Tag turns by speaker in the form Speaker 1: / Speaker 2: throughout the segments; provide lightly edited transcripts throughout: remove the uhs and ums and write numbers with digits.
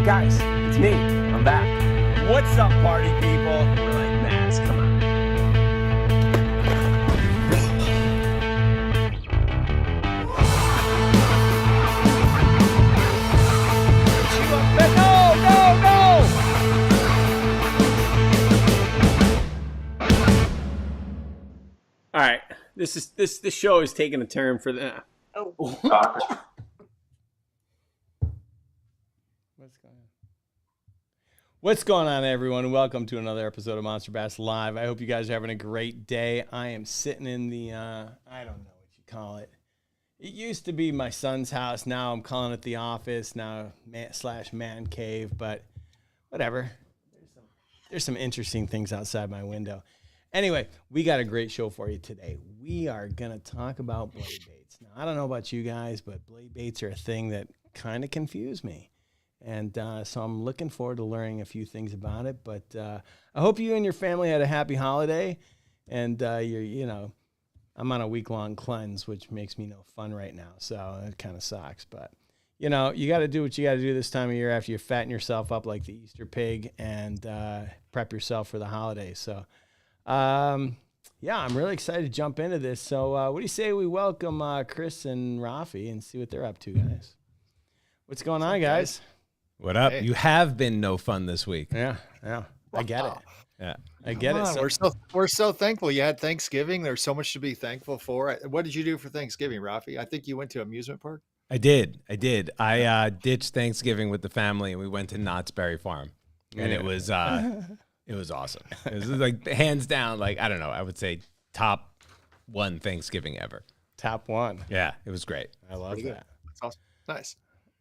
Speaker 1: Guys, it's me. I'm back.
Speaker 2: What's up, party people?
Speaker 1: We're like, Mads, come on. All right, this show is taking a turn for the.
Speaker 3: Oh.
Speaker 1: What's going on? What's going on, everyone? Welcome to another episode of Monster Bass Live. I hope you guys are having a great day. I am sitting in the I don't know what you call it. It used to be my son's house. Now I'm calling it the office. Now / man cave, but whatever. There's some interesting things outside my window. Anyway, we got a great show for you today. We are going to talk about blade baits. Now, I don't know about you guys, but blade baits are a thing that kind of confuse me. And so I'm looking forward to learning a few things about it. But I hope you and your family had a happy holiday. And, I'm on a week-long cleanse, which makes me no fun right now. So it kind of sucks. But, you got to do what you got to do this time of year after you fatten yourself up like the Easter pig and prep yourself for the holidays. So, I'm really excited to jump into this. So what do you say we welcome Chris and Raphie and see what they're up to, guys? What's going on, guys?
Speaker 4: What up?
Speaker 3: Hey.
Speaker 4: You have been no fun this week.
Speaker 1: Yeah. I get it.
Speaker 4: Yeah.
Speaker 1: I get it.
Speaker 3: We're so thankful you had Thanksgiving. There's so much to be thankful for. What did you do for Thanksgiving, Raphie? I think you went to amusement park.
Speaker 4: I did. I ditched Thanksgiving with the family and we went to Knott's Berry Farm. And it was awesome. It was like hands down, like, I don't know, I would say top one Thanksgiving ever.
Speaker 1: Top one.
Speaker 4: Yeah, it was great.
Speaker 1: I love that.
Speaker 3: That's awesome. Nice.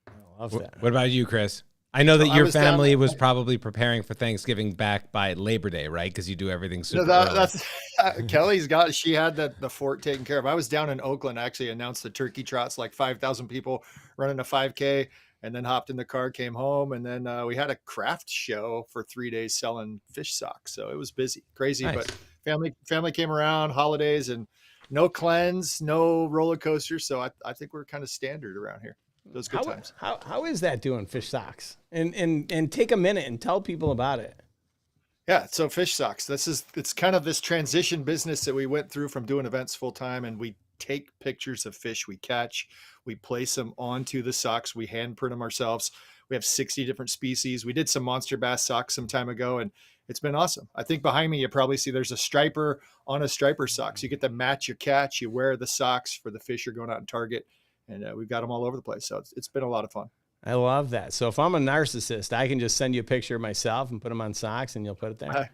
Speaker 1: I love that.
Speaker 4: What about you, Chris? I know that
Speaker 3: I
Speaker 4: your
Speaker 3: was
Speaker 4: family was probably preparing for Thanksgiving back by Labor Day, right? Because you do everything super early.
Speaker 3: That's she had the fort taken care of. I was down in Oakland. I actually announced the turkey trots, like 5,000 people running a 5K, and then hopped in the car, came home, and then we had a craft show for 3 days selling fish socks. So it was busy, crazy,
Speaker 4: Nice.
Speaker 3: but family came around, holidays, and no cleanse, no roller coaster. So I think we're kind of standard around here. Those good times.
Speaker 1: How is that doing, fish socks? And take a minute and tell people about it.
Speaker 3: Yeah, so fish socks. It's kind of this transition business that we went through from doing events full time, and we take pictures of fish we catch, we place them onto the socks, we hand print them ourselves. We have 60 different species. We did some monster bass socks some time ago, and it's been awesome. I think behind me you probably see there's a striper on a striper socks. You get to match your catch. You wear the socks for the fish you're going out and target, and we've got them all over the place. So it's been a lot of fun.
Speaker 1: I love that. So if I'm a narcissist, I can just send you a picture of myself and put them on socks, and you'll put it there.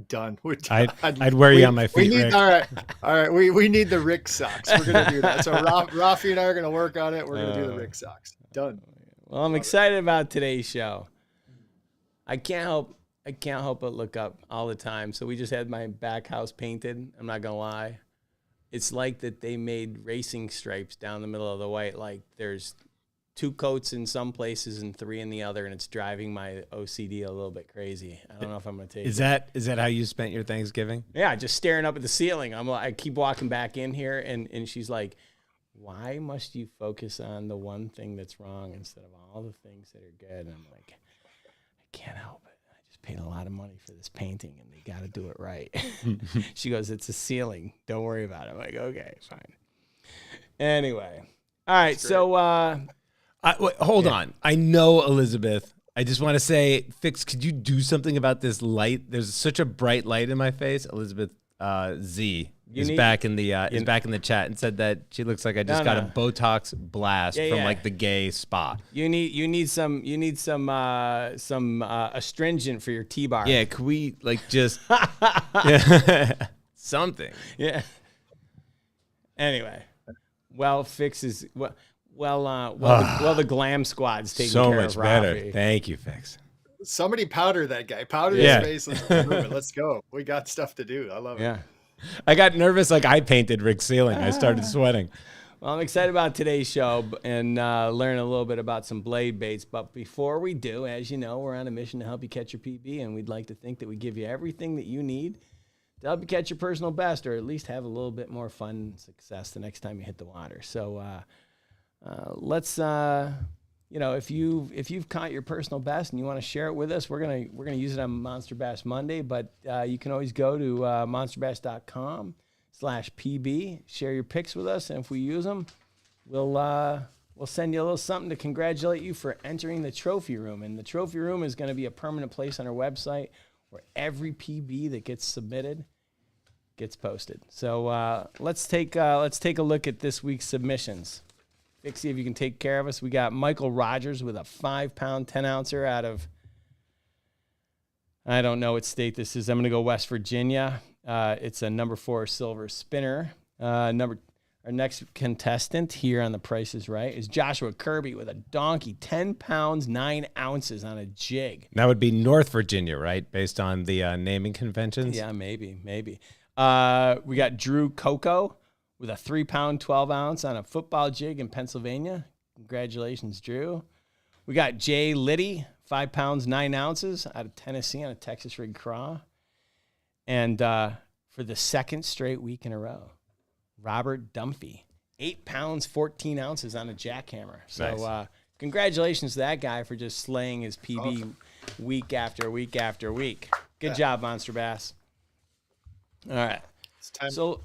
Speaker 3: Done. We're done.
Speaker 4: I'd wear you on my feet, Rick.
Speaker 3: All right. We need the Rick socks. We're gonna do that. So Raphie and I are gonna work on it. We're gonna do the Rick socks. Done.
Speaker 1: Well, I'm excited about today's show. I can't help but look up all the time. So we just had my back house painted. I'm not gonna lie. It's like that they made racing stripes down the middle of the white. Like there's 2 coats in some places and 3 in the other, and it's driving my OCD a little bit crazy. I don't know if I'm gonna take
Speaker 4: Is
Speaker 1: it.
Speaker 4: that how you spent your Thanksgiving?
Speaker 1: Yeah, just staring up at the ceiling. I keep walking back in here, and she's like, why must you focus on the one thing that's wrong instead of all the things that are good? And I'm like, I can't help it. I just paid a lot of money for this painting, and they got to do it right. She goes, it's a ceiling. Don't worry about it. I'm like, okay, fine. Anyway. All right, so...
Speaker 4: Wait, hold on. I know, Elizabeth. I just want to say, Fix, could you do something about this light? There's such a bright light in my face. Elizabeth Z is back in the chat and said that she looks like I just got a Botox blast from like the gay spa.
Speaker 1: You need some astringent for your T-bar.
Speaker 4: Yeah, could we like just something?
Speaker 1: Yeah. Anyway, Fix is the glam squad's taking
Speaker 4: so
Speaker 1: care
Speaker 4: much
Speaker 1: of
Speaker 4: better.
Speaker 1: Raphie.
Speaker 4: Thank you, Fix.
Speaker 3: Somebody powder that guy. Powder his face. Let's move it. Let's go. We got stuff to do. I love it.
Speaker 1: Yeah.
Speaker 4: I got nervous like I painted Rick's ceiling. I started sweating.
Speaker 1: Well, I'm excited about today's show and learn a little bit about some blade baits. But before we do, as you know, we're on a mission to help you catch your PB, and we'd like to think that we give you everything that you need to help you catch your personal best, or at least have a little bit more fun and success the next time you hit the water. So let's if you've caught your personal best and you want to share it with us, we're gonna use it on Monster Bass Monday. But you can always go to monsterbass.com/pb, share your pics with us, and if we use them, we'll send you a little something to congratulate you for entering the trophy room. And the trophy room is going to be a permanent place on our website where every PB that gets submitted gets posted. So let's take a look at this week's submissions. Fixie, if you can take care of us. We got Michael Rogers with a 5-pound 10-ouncer out of, I don't know what state this is. I'm going to go West Virginia. It's a number 4 silver spinner. Our next contestant here on The Price is Right is Joshua Kirby with a donkey, 10 pounds, 9 ounces on a jig.
Speaker 4: That would be North Virginia, right? Based on the naming conventions?
Speaker 1: Yeah, maybe. We got Drew Coco with a 3-pound, 12 ounce on a football jig in Pennsylvania. Congratulations, Drew. We got Jay Liddy, 5 pounds, 9 ounces out of Tennessee on a Texas rig craw. And for the second straight week in a row, Robert Dumphy, 8 pounds, 14 ounces on a jackhammer. So
Speaker 4: nice.
Speaker 1: Congratulations to that guy for just slaying his PB week after week after week. Good job, Monster Bass. All right.
Speaker 3: It's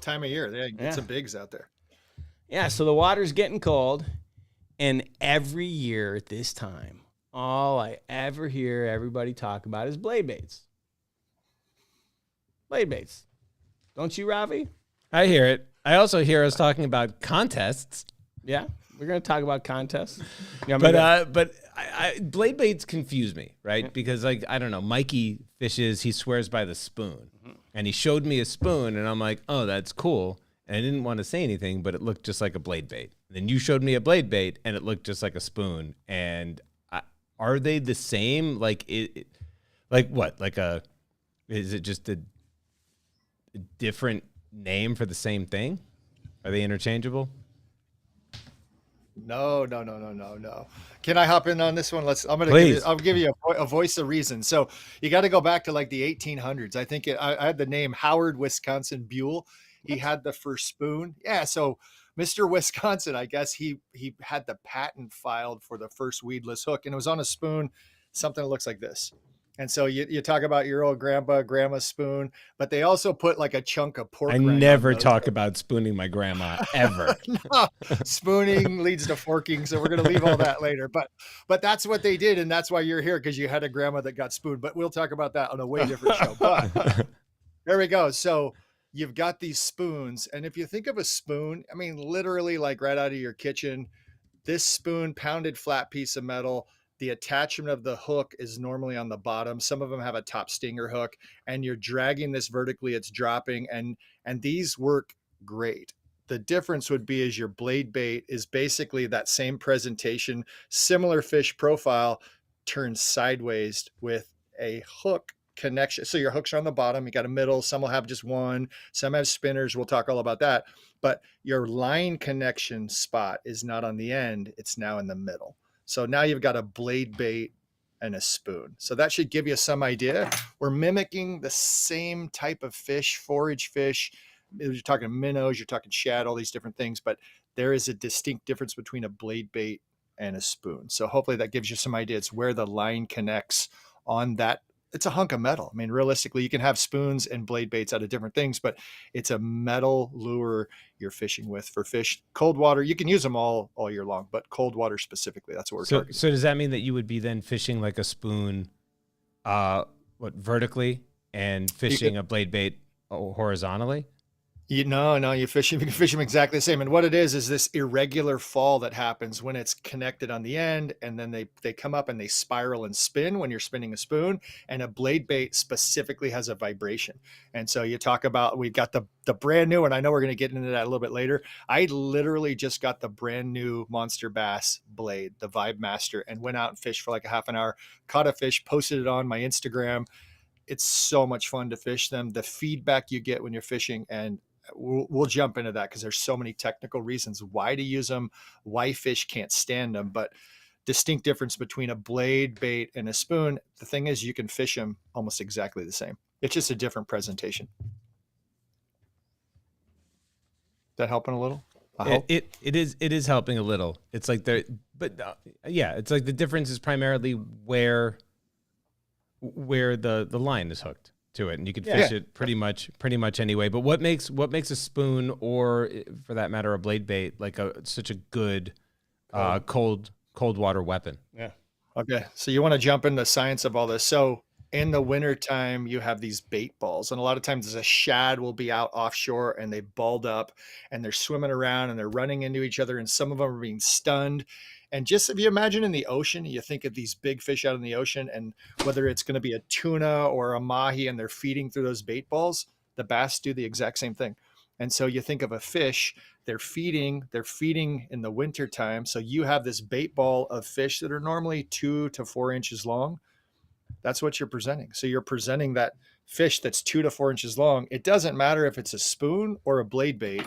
Speaker 3: time of year. They get some bigs out there.
Speaker 1: Yeah, so the water's getting cold, and every year at this time, all I ever hear everybody talk about is blade baits. Blade baits. Don't you, Raphie?
Speaker 4: I hear it. I also hear us talking about contests.
Speaker 1: Yeah, we're going to talk about contests.
Speaker 4: But blade baits confuse me, right? Because, I don't know, Mikey fishes, he swears by the spoon. And he showed me a spoon, and I'm like, oh, that's cool. And I didn't want to say anything, but it looked just like a blade bait. Then you showed me a blade bait, and it looked just like a spoon. And are they the same? Like what? Is it just a different name for the same thing? Are they interchangeable?
Speaker 3: No. Can I hop in on this one? I'll give you a voice of reason. So you got to go back to like the 1800s. I think I had the name Howard Wisconsin Buell. He had the first spoon. Yeah. So Mr. Wisconsin, I guess he had the patent filed for the first weedless hook, and it was on a spoon, something that looks like this. And so you talk about your old grandma's spoon, but they also put like a chunk of pork.
Speaker 4: I never talk about spooning my grandma ever.
Speaker 3: No, spooning leads to forking, so we're going to leave all that later. But that's what they did, and that's why you're here, because you had a grandma that got spooned. But we'll talk about that on a way different show. But there we go. So you've got these spoons, and if you think of a spoon, I mean, literally like right out of your kitchen, this spoon, pounded flat piece of metal. The attachment of the hook is normally on the bottom. Some of them have a top stinger hook, and you're dragging this vertically. It's dropping, and these work great. The difference would be is your blade bait is basically that same presentation, similar fish profile, turned sideways with a hook connection. So your hooks are on the bottom. You got a middle. Some will have just one. Some have spinners. We'll talk all about that. But your line connection spot is not on the end. It's now in the middle. So now you've got a blade bait and a spoon. So that should give you some idea. We're mimicking the same type of fish, forage fish. You're talking minnows, you're talking shad, all these different things, but there is a distinct difference between a blade bait and a spoon. So hopefully that gives you some idea. It's where the line connects on that. It's a hunk of metal. I mean, realistically, you can have spoons and blade baits out of different things, but it's a metal lure you're fishing with for fish. Cold water, you can use them all year long, but cold water specifically, that's what we're targeting.
Speaker 4: So does that mean that you would be then fishing like a spoon, vertically, and fishing a blade bait horizontally?
Speaker 3: You can fish them exactly the same. And what it is this irregular fall that happens when it's connected on the end, and then they come up and they spiral and spin when you're spinning a spoon. And a blade bait specifically has a vibration. And so you talk about, we've got the brand new, and I know we're going to get into that a little bit later. I literally just got the brand new Monster Bass blade, the Vibe Master, and went out and fished for like a half an hour, caught a fish, posted it on my Instagram. It's so much fun to fish them. The feedback you get when you're fishing, and we'll jump into that because there's so many technical reasons why to use them, why fish can't stand them, but distinct difference between a blade bait and a spoon. The thing is, you can fish them almost exactly the same. It's just a different presentation. That helping a little? I hope.
Speaker 4: It is helping a little. It's like it's like the difference is primarily where the line is hooked to it, and you can fish it pretty much anyway. But what makes a spoon, or for that matter a blade bait, like such a good cold water weapon?
Speaker 1: Yeah.
Speaker 3: Okay, so you want to jump into the science of all this. So in the wintertime, you have these bait balls, and a lot of times a shad will be out offshore and they balled up and they're swimming around and they're running into each other, and some of them are being stunned. And just if you imagine in the ocean, you think of these big fish out in the ocean, and whether it's going to be a tuna or a mahi and they're feeding through those bait balls, the bass do the exact same thing. And so you think of a fish, they're feeding in the wintertime. So you have this bait ball of fish that are normally 2 to 4 inches long. That's what you're presenting. So you're presenting that fish that's 2 to 4 inches long. It doesn't matter if it's a spoon or a blade bait,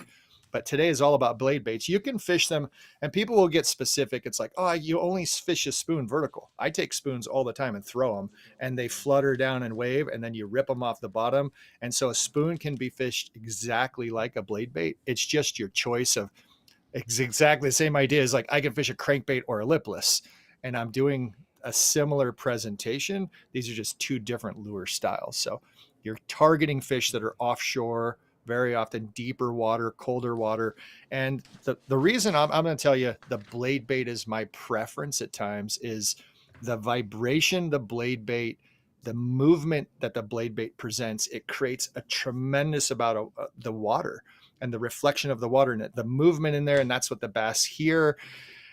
Speaker 3: but today is all about blade baits. You can fish them, and people will get specific. It's like, oh, you only fish a spoon vertical. I take spoons all the time and throw them, and they flutter down and wave, and then you rip them off the bottom. And so a spoon can be fished exactly like a blade bait. It's just your choice of, it's exactly the same idea as like I can fish a crankbait or a lipless, and I'm doing a similar presentation. These are just two different lure styles. So you're targeting fish that are offshore, very often deeper water, colder water. And the reason I'm going to tell you the blade bait is my preference at times is the vibration, the blade bait, the movement that the blade bait presents. It creates a tremendous amount of the water and the reflection of the water in it, the movement in there. And that's what the bass hear.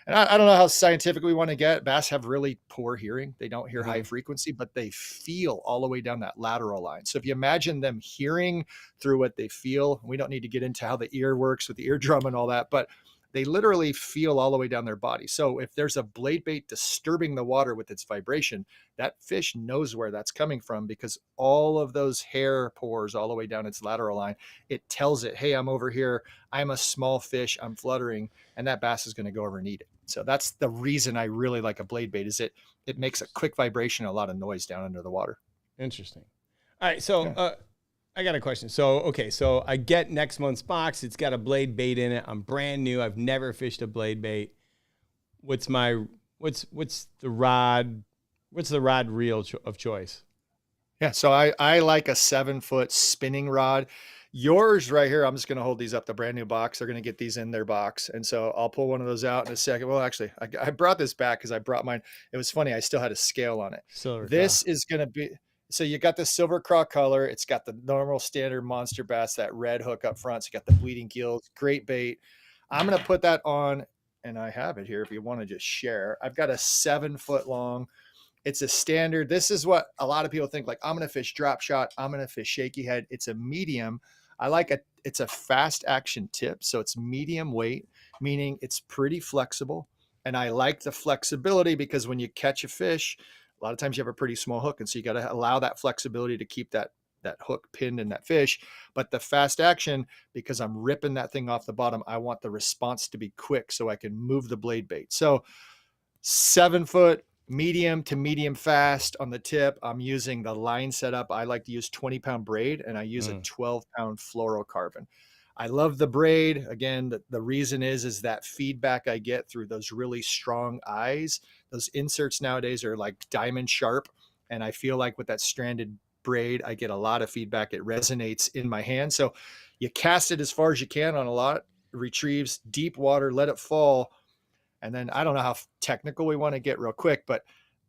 Speaker 3: And I don't know how scientific we want to get. Bass have really poor hearing. They don't hear high frequency, but they feel all the way down that lateral line. So if you imagine them hearing through what they feel, we don't need to get into how the ear works with the eardrum and all that, but they literally feel all the way down their body. So if there's a blade bait disturbing the water with its vibration, that fish knows where that's coming from, because all of those hair pores all the way down its lateral line, it tells it, hey, I'm over here. I'm a small fish. I'm fluttering. And that bass is going to go over and eat it. So that's the reason I really like a blade bait, is it makes a quick vibration, a lot of noise down under the water.
Speaker 1: Interesting. All right. So I got a question. So, okay. So I get next month's box. It's got a blade bait in it. I'm brand new. I've never fished a blade bait. What's the rod reel of choice?
Speaker 3: Yeah. So I like a 7-foot spinning rod. Yours right here, I'm just going to hold these up, the brand new box. They're going to get these in their box. And so I'll pull one of those out in a second. Well, actually, I brought this back because I brought mine. It was funny. I still had a scale on it. This is going to be, so you got the silver craw color. It's got the normal standard monster bass, that red hook up front. So you got the bleeding gills, great bait. I'm going to put that on, and I have it here if you want to just share. I've got a 7-foot long. It's a standard. This is what a lot of people think, like, I'm going to fish drop shot. I'm going to fish shaky head. It's a medium. It's a fast action tip. So it's medium weight, meaning it's pretty flexible. And I like the flexibility because when you catch a fish, a lot of times you have a pretty small hook. And so you got to allow that flexibility to keep that hook pinned in that fish. But the fast action, because I'm ripping that thing off the bottom, I want the response to be quick so I can move the blade bait. So 7-foot, medium to medium fast on the tip. I'm using the line setup. I like to use 20-pound braid, and I use a 12-pound fluorocarbon. I love the braid. Again, the reason is that feedback I get through those really strong eyes. Those inserts nowadays are like diamond sharp. And I feel like with that stranded braid, I get a lot of feedback. It resonates in my hand. So you cast it as far as you can on a lot, retrieves deep water, let it fall. And then I don't know how technical we want to get real quick, but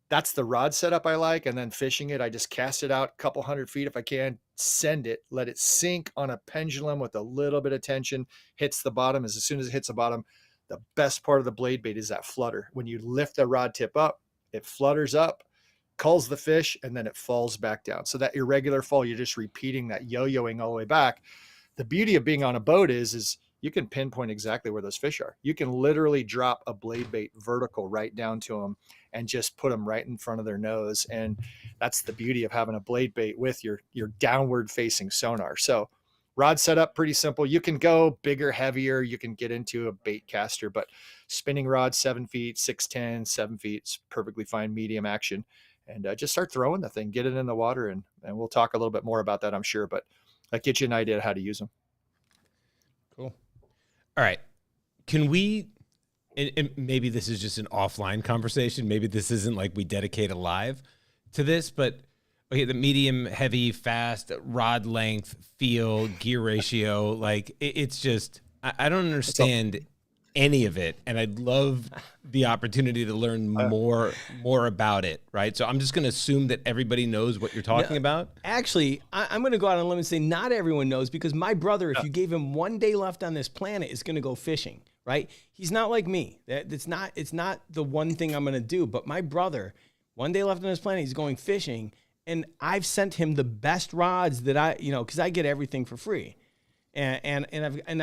Speaker 3: that's the rod setup I like. And then fishing it, I just cast it out a couple 100 feet if I can, send it, let it sink on a pendulum with a little bit of tension, hits the bottom. As soon as it hits the bottom, the best part of the blade bait is that flutter. When you lift the rod tip up, it flutters up, culls the fish, and then it falls back down. So that irregular fall, you're just repeating that yo-yoing all the way back. The beauty of being on a boat is you can pinpoint exactly where those fish are. You can literally drop a blade bait vertical right down to them and just put them right in front of their nose. And that's the beauty of having a blade bait with your downward facing sonar. So rod setup, pretty simple. You can go bigger, heavier. You can get into a bait caster, but spinning rod, 7 feet, 6'10", 7 feet, it's perfectly fine, medium action. And just start throwing the thing, get it in the water. And we'll talk a little bit more about that, I'm sure, but that gets you an idea of how to use them.
Speaker 1: Cool.
Speaker 4: All right. can we, and maybe this is just an offline conversation. Maybe this isn't like we dedicate a live to this, but okay, the medium, heavy, fast, rod length, feel, gear ratio, like it's just, I don't understand any of it. And I'd love the opportunity to learn more about it. Right. So I'm just going to assume that everybody knows what you're talking about.
Speaker 1: Actually, I'm going to go out on a limb and say not everyone knows, because my brother, if you gave him one day left on this planet, is going to go fishing. Right. He's not like me. It's not the one thing I'm going to do. But my brother, one day left on this planet, he's going fishing. And I've sent him the best rods that because I get everything for free. And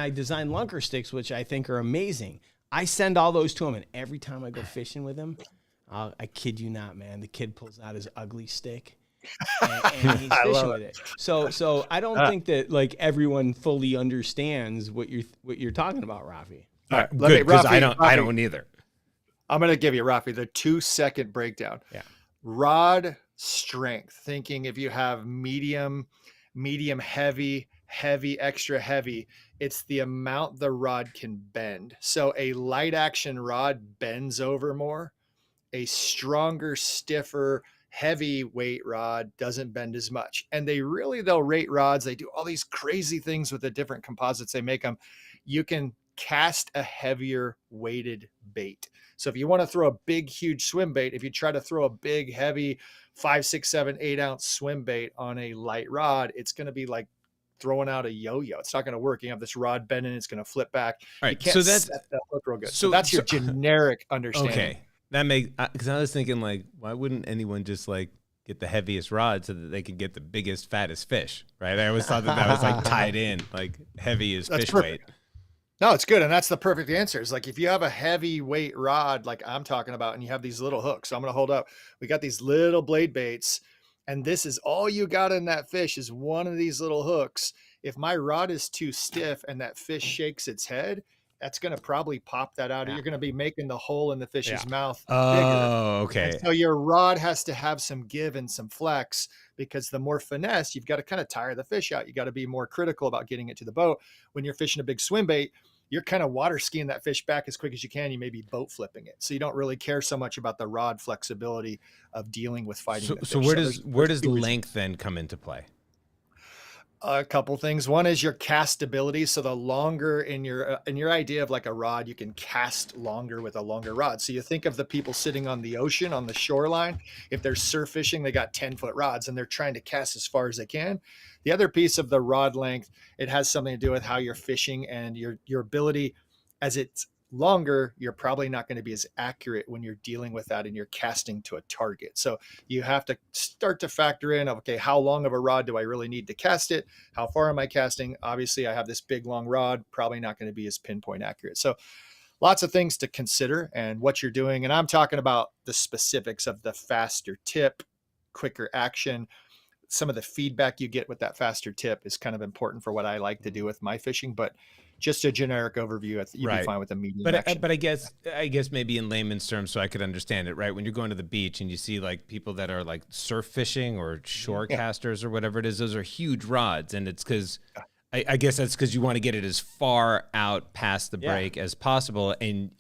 Speaker 1: I design lunker sticks, which I think are amazing. I send all those to him, and every time I go fishing with him, I kid you not, man, the kid pulls out his ugly stick, and he's fishing with it. So I don't think that like everyone fully understands what you're talking about, Raphie.
Speaker 4: All right, good, because I don't either.
Speaker 3: I'm gonna give you, Raphie, the 2-second breakdown.
Speaker 1: Yeah.
Speaker 3: Rod strength. Thinking if you have medium, heavy, extra heavy, it's the amount the rod can bend. So a light action rod bends over more. A stronger, stiffer, heavyweight rod doesn't bend as much. And they'll rate rods. They do all these crazy things with the different composites they make them. You can cast a heavier weighted bait. So if you want to throw a big, huge swim bait, if you try to throw a big, heavy 5, 6, 7, 8 ounce swim bait on a light rod, it's going to be like throwing out a yo-yo. It's not going to work. You have this rod bending, it's going to flip back.
Speaker 4: All right,
Speaker 3: you can't
Speaker 4: so that's
Speaker 3: set that hook real good. So that's your generic understanding.
Speaker 4: Okay, that makes, because I was thinking like, why wouldn't anyone just like get the heaviest rod so that they could get the biggest, fattest fish, right? I always thought that was like tied in, like heavy is fish weight.
Speaker 3: No, it's good. And that's the perfect answer. Is like if you have a heavyweight rod, like I'm talking about, and you have these little hooks. So I'm going to hold up. We got these little blade baits, and this is all you got in that fish is one of these little hooks. If my rod is too stiff and that fish shakes its head, that's going to probably pop that out. You're going to be making the hole in the fish's mouth bigger.
Speaker 4: Oh, okay.
Speaker 3: And so your rod has to have some give and some flex, because the more finesse, you've got to kind of tire the fish out. You got to be more critical about getting it to the boat. When you're fishing a big swim bait, you're kind of water skiing that fish back as quick as you can. You may be boat flipping it. So you don't really care so much about the rod flexibility of dealing with fighting.
Speaker 4: So where does length then come into play?
Speaker 3: A couple things. One is your castability. So the longer in your idea of like a rod, you can cast longer with a longer rod. So you think of the people sitting on the ocean, on the shoreline, if they're surf fishing, they got 10-foot rods and they're trying to cast as far as they can. The other piece of the rod length, it has something to do with how you're fishing and your ability. As it's longer, you're probably not going to be as accurate when you're dealing with that and you're casting to a target. So you have to start to factor in, okay, how long of a rod do I really need to cast it? How far am I casting? Obviously I have this big long rod, probably not going to be as pinpoint accurate. So lots of things to consider and what you're doing. And I'm talking about the specifics of the faster tip, quicker action. Some of the feedback you get with that faster tip is kind of important for what I like to do with my fishing, but just a generic overview, you'd be fine with a medium action.
Speaker 4: But I guess maybe in layman's terms, so I could understand it, right? When you're going to the beach and you see like people that are like surf fishing or shore casters or whatever it is, those are huge rods. And it's because I guess that's because you want to get it as far out past the break as possible. And,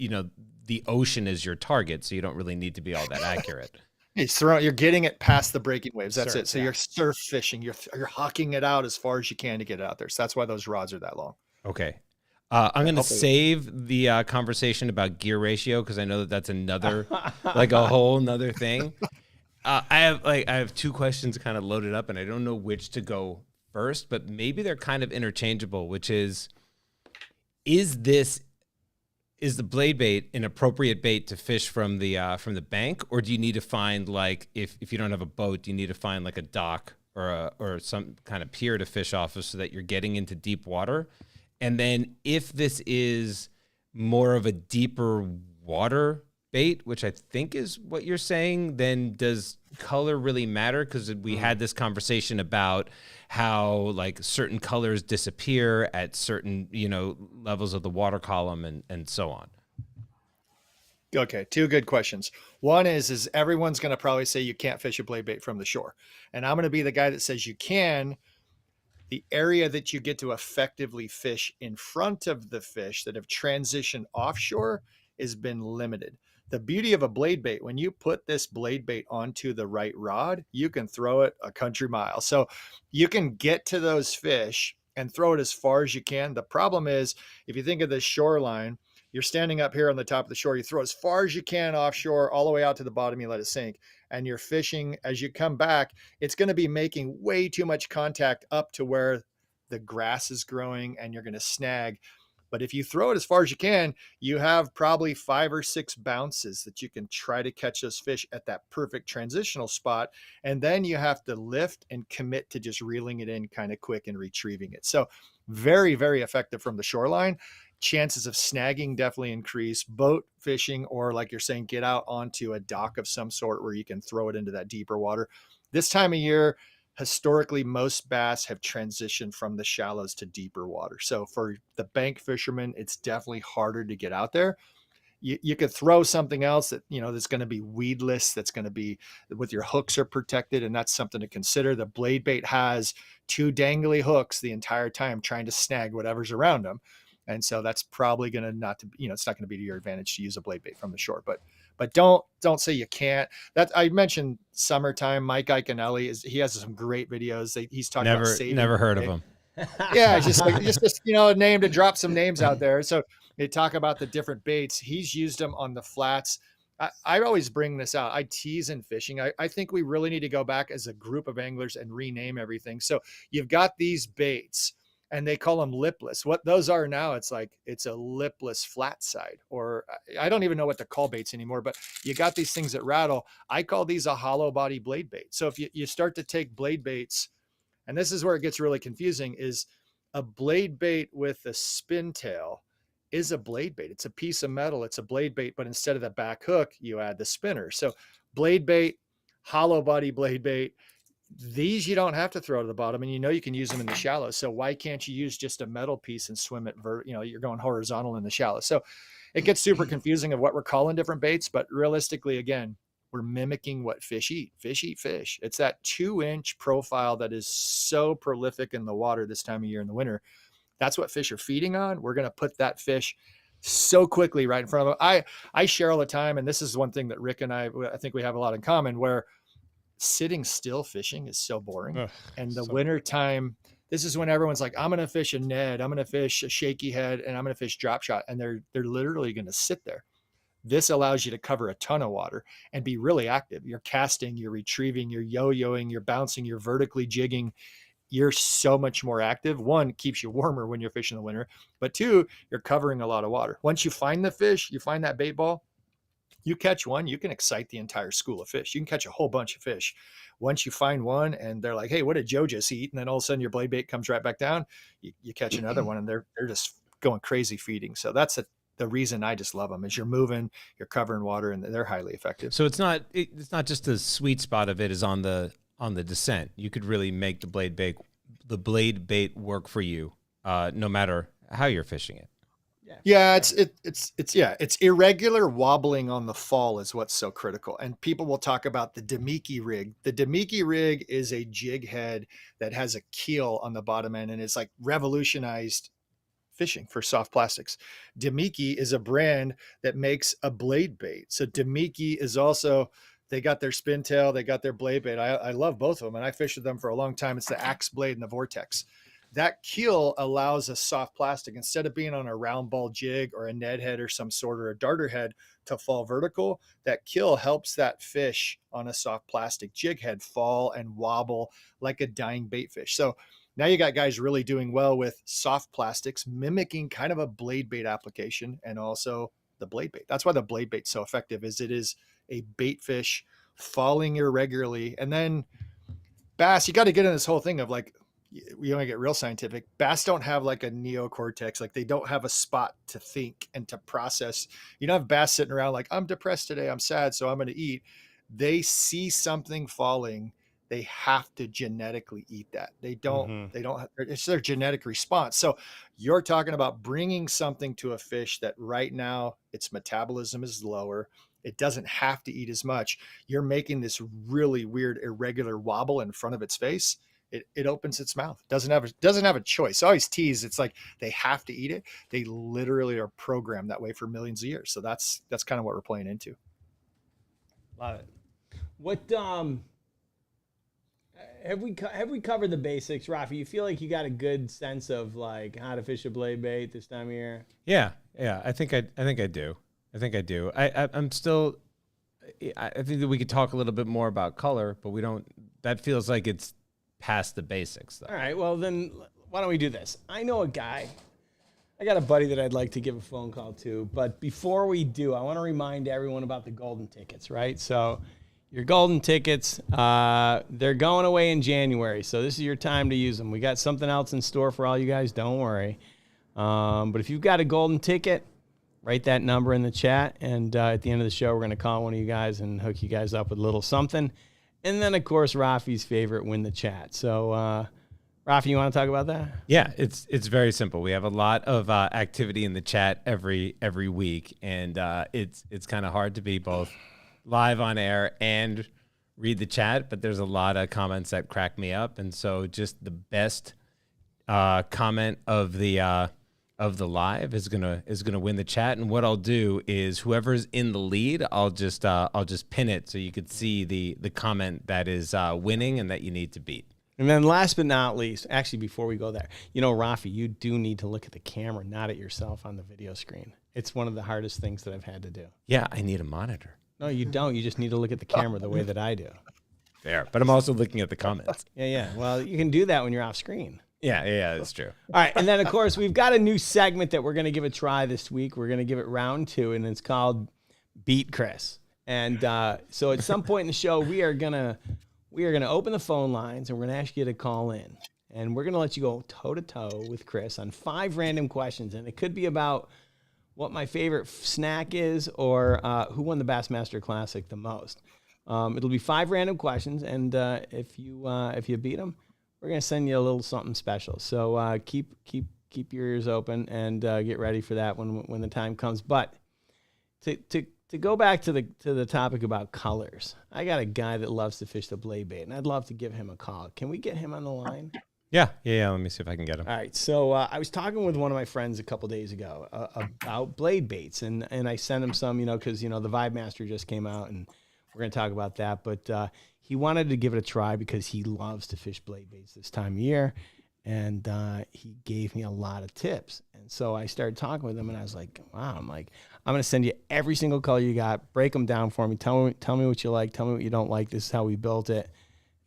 Speaker 4: the ocean is your target, so you don't really need to be all that accurate.
Speaker 3: You're getting it past the breaking waves. That's it. So you're surf fishing. You're hucking it out as far as you can to get it out there. So that's why those rods are that long.
Speaker 4: Okay. I'm going to save the conversation about gear ratio, because I know that's another, like a whole nother thing. I have two questions kind of loaded up, and I don't know which to go first, but maybe they're kind of interchangeable, which is the blade bait an appropriate bait to fish from the bank, or do you need to find, like, if you don't have a boat, do you need to find like a dock or some kind of pier to fish off of so that you're getting into deep water? And then if this is more of a deeper water bait, which I think is what you're saying, then does color really matter? Because we had this conversation about how like certain colors disappear at certain, levels of the water column and so on.
Speaker 3: Okay, two good questions. One is everyone's going to probably say you can't fish a blade bait from the shore. And I'm going to be the guy that says you can, the area that you get to effectively fish in front of the fish that have transitioned offshore has been limited. The beauty of a blade bait, when you put this blade bait onto the right rod, you can throw it a country mile. So you can get to those fish and throw it as far as you can. The problem is, if you think of the shoreline, you're standing up here on the top of the shore, you throw as far as you can offshore, all the way out to the bottom, you let it sink. And you're fishing, as you come back, it's going to be making way too much contact up to where the grass is growing and you're going to snag. But if you throw it as far as you can, you have probably 5 or 6 bounces that you can try to catch those fish at that perfect transitional spot. And then you have to lift and commit to just reeling it in kind of quick and retrieving it. So very, very effective from the shoreline. Chances of snagging definitely increase. Boat fishing, or like you're saying, get out onto a dock of some sort where you can throw it into that deeper water. This time of year, historically, most bass have transitioned from the shallows to deeper water. So for the bank fishermen, it's definitely harder to get out there. You could throw something else that, that's going to be weedless, that's going to be with your hooks are protected. And that's something to consider. The blade bait has 2 dangly hooks the entire time trying to snag whatever's around them. And so that's probably going to it's not going to be to your advantage to use a blade bait from the shore, but don't say you can't. That I mentioned summertime. Mike Iaconelli he has some great videos. He's talking about saving.
Speaker 4: Never heard of him.
Speaker 3: Yeah, just a name to drop some names out there. So they talk about the different baits. He's used them on the flats. I always bring this out. I tease in fishing. I think we really need to go back as a group of anglers and rename everything. So you've got these baits, and they call them lipless. What those are now, it's a lipless flat side, or I don't even know what to call baits anymore, but you got these things that rattle. I call these a hollow body blade bait. So if you start to take blade baits, and this is where it gets really confusing, is a blade bait with a spin tail is a blade bait. It's a piece of metal. It's a blade bait, but instead of the back hook, you add the spinner. So blade bait, hollow body blade bait, these you don't have to throw to the bottom, and you can use them in the shallow. So why can't you use just a metal piece and swim it you're going horizontal in the shallow. So it gets super confusing of what we're calling different baits, but realistically, again, we're mimicking what fish eat. Fish eat fish. It's that 2-inch profile that is so prolific in the water this time of year in the winter. That's what fish are feeding on. We're going to put that fish so quickly right in front of them. I share all the time, and this is one thing that Rick and I think we have a lot in common, where sitting still fishing is so boring.
Speaker 1: Ugh,
Speaker 3: and the winter time, this is when everyone's like, I'm going to fish a Ned, I'm going to fish a shaky head, and I'm going to fish drop shot. And they're literally going to sit there. This allows you to cover a ton of water and be really active. You're casting, you're retrieving, you're yo-yoing, you're bouncing, you're vertically jigging. You're so much more active. 1, keeps you warmer when you're fishing in the winter, but 2, you're covering a lot of water. Once you find the fish, you find that bait ball, you catch one, you can excite the entire school of fish. You can catch a whole bunch of fish. Once you find one and they're like, hey, what did Joe just eat? And then all of a sudden your blade bait comes right back down. You catch another one, and they're just going crazy feeding. So that's the reason I just love them, is you're moving, you're covering water, and they're highly effective.
Speaker 4: So it's not just the sweet spot of it is on the descent. You could really make the blade bait work for you, no matter how you're fishing it.
Speaker 3: Yeah, it's irregular wobbling on the fall is what's so critical. And people will talk about the Demiki rig. The Demiki rig is a jig head that has a keel on the bottom end, and it's like revolutionized fishing for soft plastics. Demiki is a brand that makes a blade bait. So Demiki is also, they got their spin tail, they got their blade bait. I love both of them, and I fished with them for a long time. It's the Axe blade and the Vortex. That keel allows a soft plastic, instead of being on a round ball jig or a Ned head or some sort, or a darter head, to fall vertical. That keel helps that fish on a soft plastic jig head fall and wobble like a dying bait fish. So now you got guys really doing well with soft plastics, mimicking kind of a blade bait application, and also the blade bait. That's why the blade bait's so effective, is it is a bait fish falling irregularly. And then bass, you got to get in this whole thing of like, we want to get real scientific. Bass don't have like a neocortex. Like, they don't have a spot to think and to process. You don't have bass sitting around like, I'm depressed today, I'm sad, so I'm going to eat. They see something falling, they have to genetically eat that. They don't, it's their genetic response. So you're talking about bringing something to a fish that right now its metabolism is lower. It doesn't have to eat as much. You're making this really weird, irregular wobble in front of its face. it opens its mouth. Doesn't have a choice. I always tease. It's like they have to eat it. They literally are programmed that way for millions of years. So that's kind of what we're playing into.
Speaker 1: Love it. What have we covered the basics, Raphie? You feel like you got a good sense of like how to fish a blade bait this time of year?
Speaker 4: Yeah. I think I do. I'm still. I think that we could talk a little bit more about color, but we don't. That feels like it's past the basics, though.
Speaker 1: All right. Well, then why don't we do this? I know a guy. I got a buddy that I'd like to give a phone call to, but before we do, I want to remind everyone about the golden tickets, right? So your golden tickets, they're going away in January, so this is your time to use them. We got something else in store for all you guys, don't worry. But if you've got a golden ticket, write that number in the chat, and at the end of the show, we're going to call one of you guys and hook you guys up with a little something. And then, of course, Raphie's favorite, win the chat. So, Raphie, you want to talk about that?
Speaker 4: Yeah, it's very simple. We have a lot of activity in the chat every week, and it's kind of hard to be both live on air and read the chat, but there's a lot of comments that crack me up, and so just the best comment of the live is gonna win the chat. And what I'll do is whoever's in the lead, I'll just pin it so you could see the comment that is winning and that you need to beat.
Speaker 1: And then last but not least, actually, before we go there, Raphie, you do need to look at the camera, not at yourself on the video screen. It's one of the hardest things that I've had to do.
Speaker 4: Yeah, I need a monitor.
Speaker 1: No, you don't. You just need to look at the camera the way that I do.
Speaker 4: Fair, but I'm also looking at the comments.
Speaker 1: Yeah. Well, you can do that when you're off screen.
Speaker 4: Yeah, that's true.
Speaker 1: All right, and then, of course, we've got a new segment that we're going to give a try this week. We're going to give it round 2, and it's called Beat Chris. And so at some point in the show, we are gonna open the phone lines, and we're going to ask you to call in. And we're going to let you go toe-to-toe with Chris on 5 random questions. And it could be about what my favorite snack is or who won the Bassmaster Classic the most. It'll be 5 random questions, and if you beat them, we're going to send you a little something special. So keep your ears open and get ready for that when the time comes. But to go back to the topic about colors, I got a guy that loves to fish the blade bait, and I'd love to give him a call. Can we get him on the line?
Speaker 4: Yeah. Let me see if I can get him.
Speaker 1: All right. So I was talking with one of my friends a couple days ago about blade baits, and I sent him some, because the Vibe Master just came out, and we're going to talk about that. But he wanted to give it a try because he loves to fish blade baits this time of year, and he gave me a lot of tips. And so I started talking with him, and I was like, wow, I'm going to send you every single color you got, break them down for me, tell me what you like, tell me what you don't like. This is how we built it.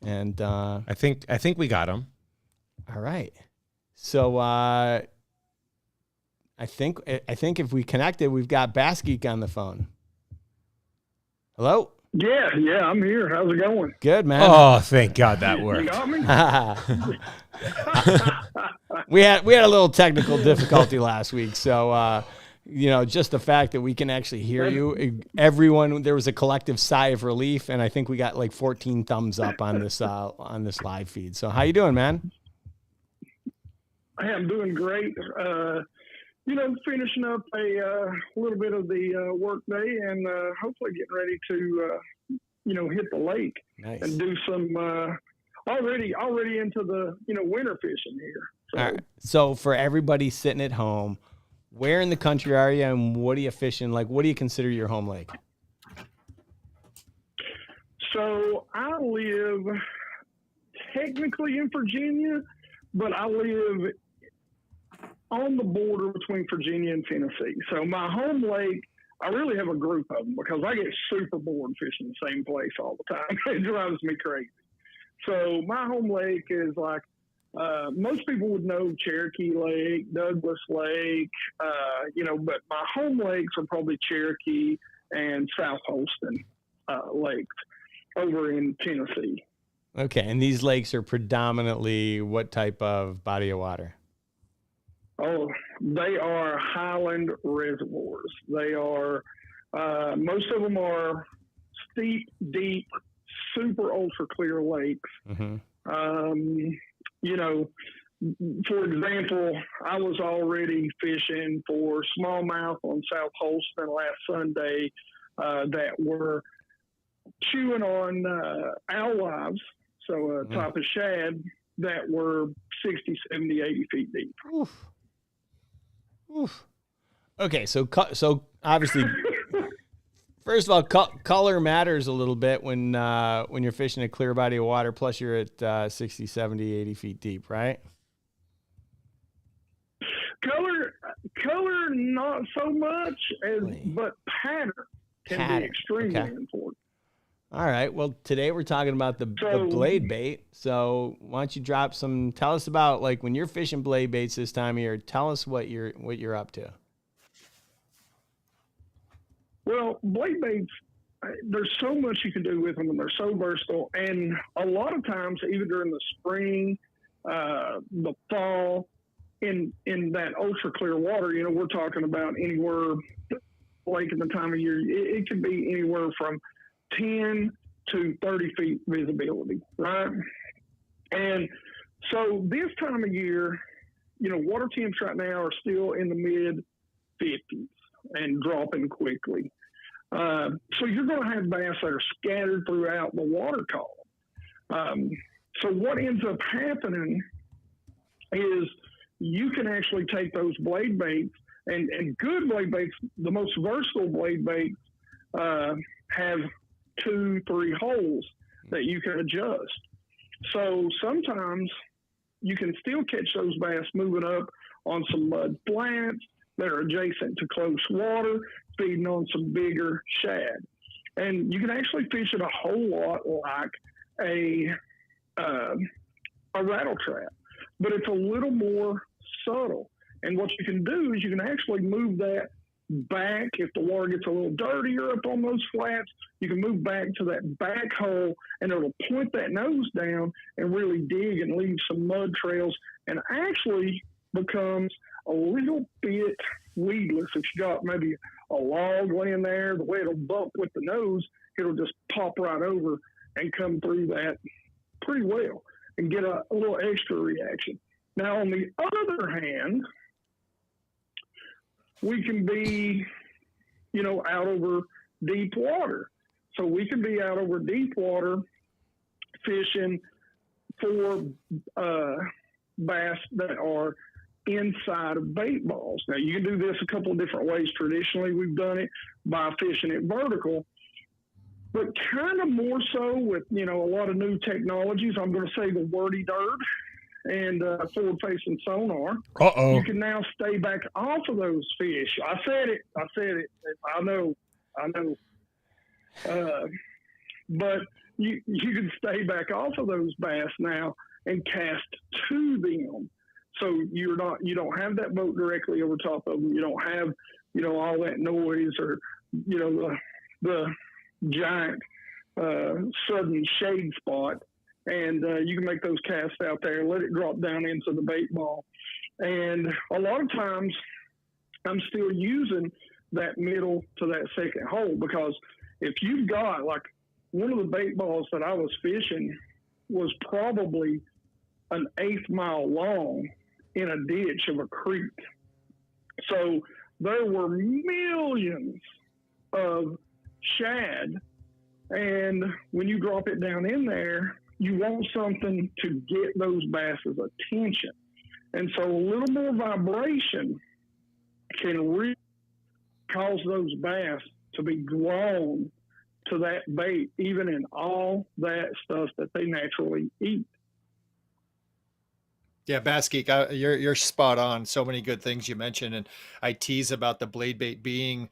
Speaker 1: And
Speaker 4: I think we got them.
Speaker 1: All right. So I think if we connected, we've got Bass Geek on the phone. Hello?
Speaker 5: Yeah, I'm here. How's it going?
Speaker 1: Good, man.
Speaker 4: Oh, thank God that worked.
Speaker 5: You got me?
Speaker 1: we had a little technical difficulty last week, so just the fact that we can actually hear you, everyone, there was a collective sigh of relief, and I think we got like 14 thumbs up on this live feed. So how you doing, man?
Speaker 5: Hey, I'm doing great. Finishing up a little bit of the work day and hopefully getting ready to, hit the lake.
Speaker 1: Nice.
Speaker 5: And do some already into the, winter fishing here. So,
Speaker 1: all right. So for everybody sitting at home, where in the country are you, and what are you fishing? Like, what do you consider your home lake?
Speaker 5: So I live technically in Virginia, but I live on the border between Virginia and Tennessee. So my home lake, I really have a group of them because I get super bored fishing the same place all the time. It drives me crazy. So my home lake is like, most people would know Cherokee Lake, Douglas Lake, but my home lakes are probably Cherokee and South Holston lakes over in Tennessee.
Speaker 1: Okay, and these lakes are predominantly what type of body of water?
Speaker 5: Oh, they are highland reservoirs. They are, most of them are steep, deep, super ultra clear lakes.
Speaker 1: Mm-hmm.
Speaker 5: For example, I was already fishing for smallmouth on South Holston last Sunday that were chewing on owl lives, so a type of shad that were 60, 70, 80 feet deep.
Speaker 1: Oof. Oof. Okay, so obviously, first of all, color matters a little bit when you're fishing a clear body of water, plus you're at 60, 70, 80 feet deep, right?
Speaker 5: Color, not so much but pattern can be extremely important.
Speaker 1: All right. Well, today we're talking about the blade bait. So why don't you tell us about, like, when you're fishing blade baits this time of year, tell us what you're up to.
Speaker 5: Well, blade baits, there's so much you can do with them, and they're so versatile. And a lot of times, even during the spring, the fall, in that ultra clear water, we're talking about anywhere, like in the time of year, it can be anywhere from 10 to 30 feet visibility, right? And so this time of year, water temps right now are still in the mid 50s and dropping quickly. So you're going to have bass that are scattered throughout the water column. So what ends up happening is you can actually take those blade baits, and good blade baits, the most versatile blade baits, have 2-3 holes that you can adjust. So sometimes you can still catch those bass moving up on some mud flats that are adjacent to close water, feeding on some bigger shad. And you can actually fish it a whole lot like a rattle trap, but it's a little more subtle. And what you can do is you can actually move that back. If the water gets a little dirtier up on those flats, you can move back to that back hole, and it'll point that nose down and really dig and leave some mud trails, and actually becomes a little bit weedless. If you got maybe a log laying there, the way it'll bump with the nose, it'll just pop right over and come through that pretty well and get a little extra reaction. Now, on the other hand, we can be, out over deep water. So we can be out over deep water fishing for bass that are inside of bait balls. Now, you can do this a couple of different ways. Traditionally, we've done it by fishing it vertical, but kind of more so with, a lot of new technologies. I'm going to say the wordy dirt and forward-facing sonar. You can now stay back off of those fish. I said it. I know. But you can stay back off of those bass now and cast to them. So you don't have that boat directly over top of them. You don't have, all that noise or, the giant sudden shade spot. And you can make those casts out there, let it drop down into the bait ball. And a lot of times I'm still using that middle to that second hole, because if you've got, like, one of the bait balls that I was fishing was probably an 1/8 mile long in a ditch of a creek. So there were millions of shad. And when you drop it down in there, you want something to get those bass's attention. And so a little more vibration can really cause those bass to be drawn to that bait, even in all that stuff that they naturally eat.
Speaker 3: Yeah, Bass Geek, you're spot on. So many good things you mentioned, and I tease about the blade bait being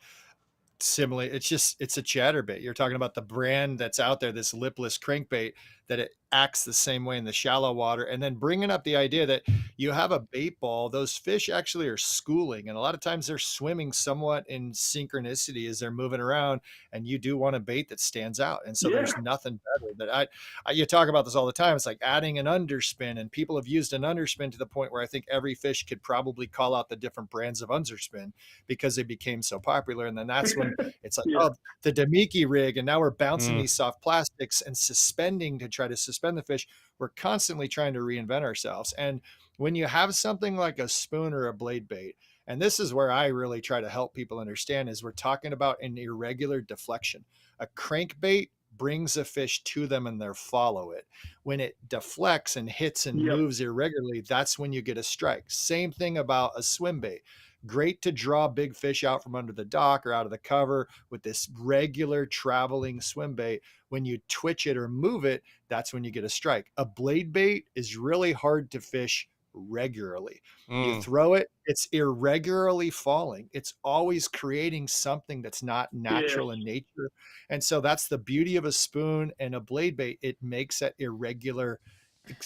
Speaker 3: similar. It's a chatterbait. You're talking about the brand that's out there, this lipless crankbait, that it acts the same way in the shallow water. And then bringing up the idea that you have a bait ball, those fish actually are schooling, and a lot of times they're swimming somewhat in synchronicity as they're moving around, and you do want a bait that stands out. And so there's nothing better that you talk about this all the time. It's like adding an underspin, and people have used an underspin to the point where I think every fish could probably call out the different brands of underspin because they became so popular. And then that's when it's like, oh, the Damiki rig, and now we're bouncing these soft plastics and suspending to try to suspend the fish. We're constantly trying to reinvent ourselves. And when you have something like a spoon or a blade bait, and this is where I really try to help people understand, is we're talking about an irregular deflection. A crankbait brings a fish to them and they follow it. When it deflects and hits and
Speaker 5: Yep.
Speaker 3: moves irregularly, that's when you get a strike. Same thing about a swim bait. Great to draw big fish out from under the dock or out of the cover with this regular traveling swim bait. When you twitch it or move it, that's when you get a strike. A blade bait is really hard to fish regularly. You throw it, it's irregularly falling. It's always creating something that's not natural in nature. And so that's the beauty of a spoon and a blade bait. It makes that irregular,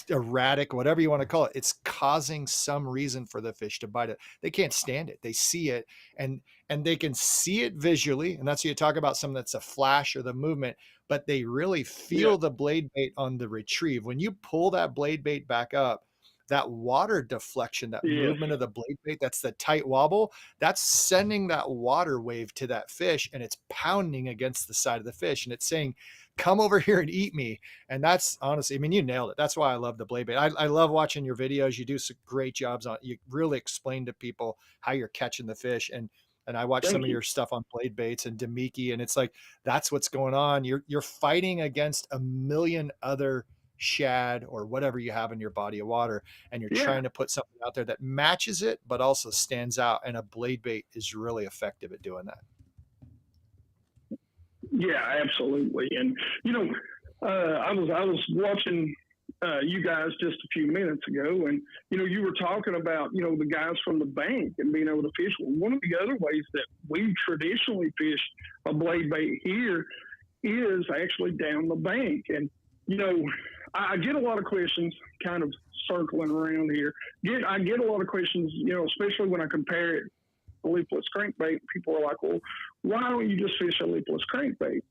Speaker 3: erratic, whatever you want to call it. It's causing some reason for the fish to bite it. They can't stand it. They see it and they can see it visually. And that's what you talk about, something that's a flash or the movement, but they really feel the blade bait on the retrieve. When you pull that blade bait back up, that water deflection, that movement of the blade bait, that's the tight wobble, that's sending that water wave to that fish, and it's pounding against the side of the fish, and it's saying, come over here and eat me. And that's honestly, I mean, you nailed it. That's why I love the blade bait. I love watching your videos. You do some great jobs on, you really explain to people how you're catching the fish. And I watch some of your stuff on blade baits and Demiki, and it's like, that's what's going on. You're fighting against a million other shad or whatever you have in your body of water, and you're trying to put something out there that matches it but also stands out, and a blade bait is really effective at doing that.
Speaker 5: Yeah, absolutely. And I was watching you guys just a few minutes ago, and you were talking about the guys from the bank and being able to fish. One of the other ways that we traditionally fish a blade bait here is actually down the bank. And I get a lot of questions kind of circling around here. I get a lot of questions, especially when I compare it to leafless crankbait. People are like, well, why don't you just fish a leafless crankbait?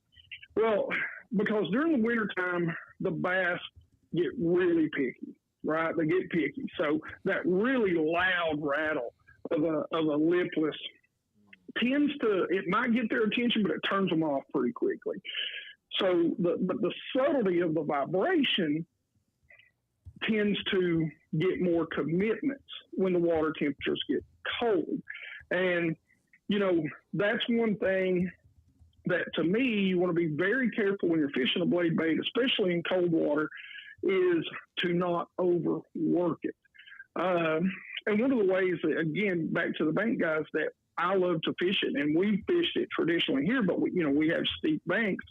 Speaker 5: Well, because during the wintertime, the bass get really picky, right? They get picky. So that really loud rattle of a lipless it might get their attention, but it turns them off pretty quickly. So the subtlety of the vibration tends to get more commitments when the water temperatures get cold. And, that's one thing that, to me, you want to be very careful when you're fishing a blade bait, especially in cold water, is to not overwork it. And one of the ways that, again, back to the bank guys, that I love to fish it, and we fished it traditionally here, but we have steep banks,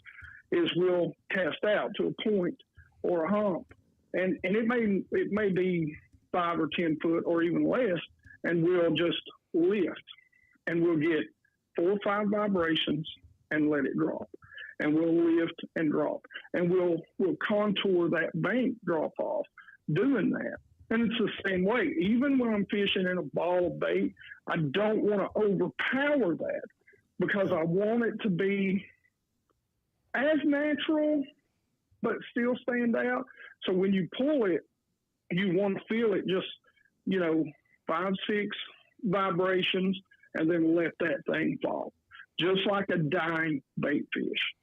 Speaker 5: is we'll cast out to a point or a hump, and it may be 5 or 10 foot or even less, and we'll just lift, and we'll get 4 or 5 vibrations and let it drop, and we'll lift and drop, and we'll contour that bank drop off doing that. And it's the same way. Even when I'm fishing in a ball of bait, I don't want to overpower that, because I want it to be as natural, but still stand out. So when you pull it, you want to feel it just, 5, 6 vibrations, and then let that thing fall, just like a dying bait fish.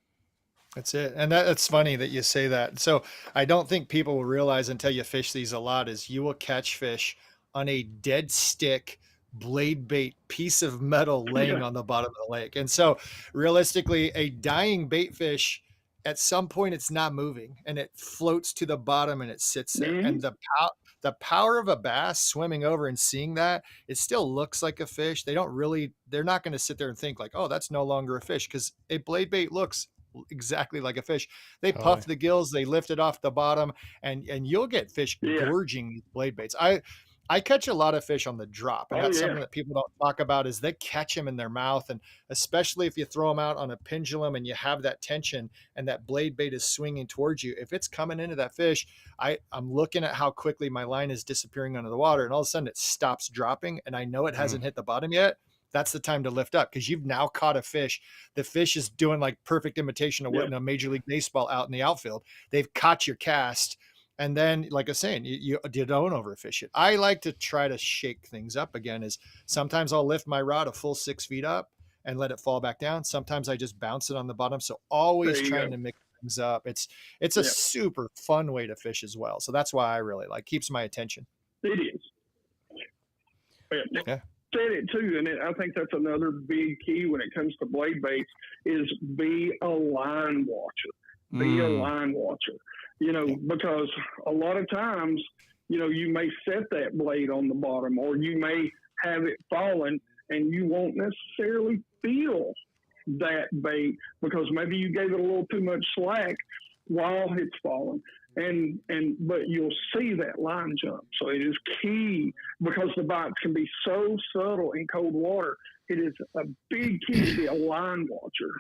Speaker 3: That's it. And that's funny that you say that. So I don't think people will realize until you fish these a lot is you will catch fish on a dead stick blade bait piece of metal laying on the bottom of the lake. And so realistically, a dying bait fish, at some point it's not moving and it floats to the bottom and it sits there. And the power of a bass swimming over and seeing that, it still looks like a fish. They're not going to sit there and think like, oh, that's no longer a fish, because a blade bait looks exactly like a fish. They puff the gills, they lift it off the bottom, and you'll get fish gorging these blade baits. I catch a lot of fish on the drop, and that's something that people don't talk about, is they catch them in their mouth. And especially if you throw them out on a pendulum and you have that tension and that blade bait is swinging towards you, if it's coming into that fish, I'm looking at how quickly my line is disappearing under the water, and all of a sudden it stops dropping and I know it hasn't hit the bottom yet. That's the time to lift up, because you've now caught a fish. The fish is doing like perfect imitation of what in a Major League Baseball out in the outfield. They've caught your cast. And then, like I was saying, you don't overfish it. I like to try to shake things up again. Is sometimes I'll lift my rod a full 6 feet up and let it fall back down. Sometimes I just bounce it on the bottom. So always trying to mix things up. It's a super fun way to fish as well. So that's why I really keeps my attention.
Speaker 5: It is. Yeah. Said it too, and I think that's another big key when it comes to blade baits, is be a line watcher. be a line watcher, because a lot of times, you may set that blade on the bottom, or you may have it falling, and you won't necessarily feel that bait because maybe you gave it a little too much slack while it's falling. But you'll see that line jump. So it is key, because the bites can be so subtle in cold water. It is a big key to be a line watcher.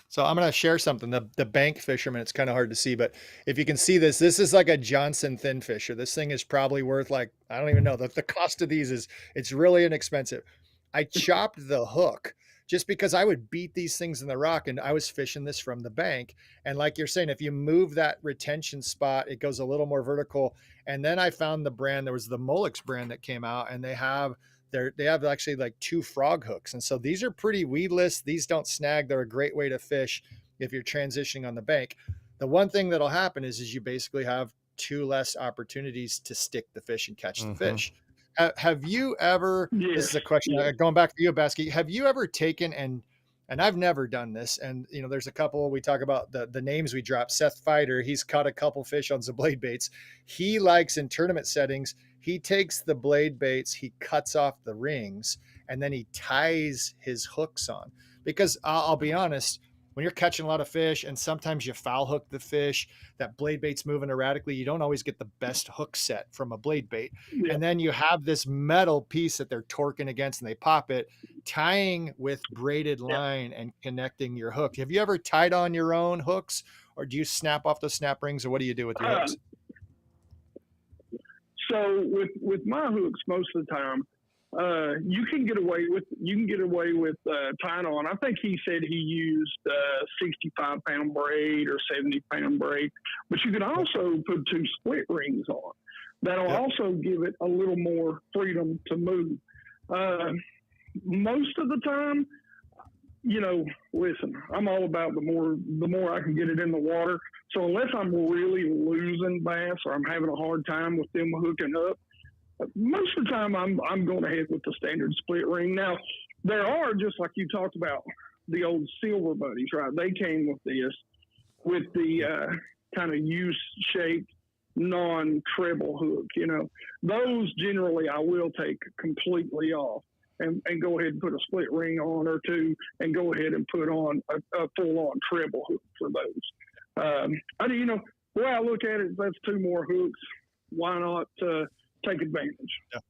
Speaker 3: So I'm going to share something. The bank fisherman, it's kind of hard to see, but if you can see this is like a Johnson thin fisher. This thing is probably worth, like, I don't even know. The cost of these it's really inexpensive. I chopped the hook just because I would beat these things in the rock, and I was fishing this from the bank. And like you're saying, if you move that retention spot, it goes a little more vertical. And then I found the brand, there was the Molex brand that came out, and they have actually like 2 frog hooks. And so these are pretty weedless. These don't snag. They're a great way to fish if you're transitioning on the bank. The one thing that'll happen is you basically have 2 less opportunities to stick the fish and catch the fish. Have you ever, this is a question, going back to you, Basky, have you ever taken, and I've never done this, and there's a couple, we talk about the names we drop. Seth Fighter, he's caught a couple fish on some blade baits. He likes, in tournament settings, he takes the blade baits, he cuts off the rings, and then he ties his hooks on. Because I'll be honest, when you're catching a lot of fish and sometimes you foul hook the fish, that blade bait's moving erratically, you don't always get the best hook set from a blade bait. Yeah. And then you have this metal piece that they're torquing against and they pop it, tying with braided line and connecting your hook. Have you ever tied on your own hooks, or do you snap off the snap rings, or what do you do with your hooks?
Speaker 5: So with my hooks, most of the time, you can get away with tying on. I think he said he used 65-pound braid or 70-pound braid, but you can also put 2 split rings on. That'll also give it a little more freedom to move. Most of the time, listen, I'm all about the more I can get it in the water. So unless I'm really losing bass or I'm having a hard time with them hooking up, most of the time I'm going ahead with the standard split ring. Now, there are, just like you talked about, the old silver buddies, right? They came with the kind of U-shaped non-treble hook, Those generally I will take completely off and go ahead and put a split ring on or 2 and go ahead and put on a full-on treble hook for those. The way I look at it, that's 2 more hooks. Why not take advantage?
Speaker 3: Yeah,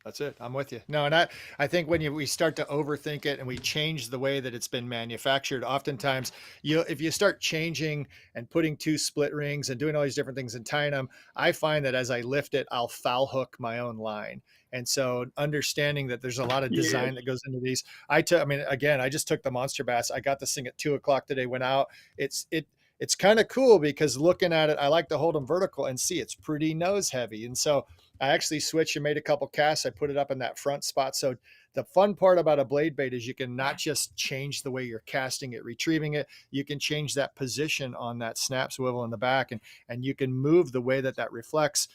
Speaker 3: that's it. I'm with you. No, and I think when we start to overthink it and we change the way that it's been manufactured, oftentimes if you start changing and putting 2 split rings and doing all these different things and tying them, I find that as I lift it, I'll foul hook my own line. And so understanding that there's a lot of design that goes into these, I just took the Monster Bass. I got this thing at 2:00 today, went out. It's kind of cool because looking at it, I like to hold them vertical and see it's pretty nose heavy. And so I actually switched and made a couple casts. I put it up in that front spot. So the fun part about a blade bait is you can not just change the way you're casting it, retrieving it. You can change that position on that snap swivel in the back, and you can move the way that reflects.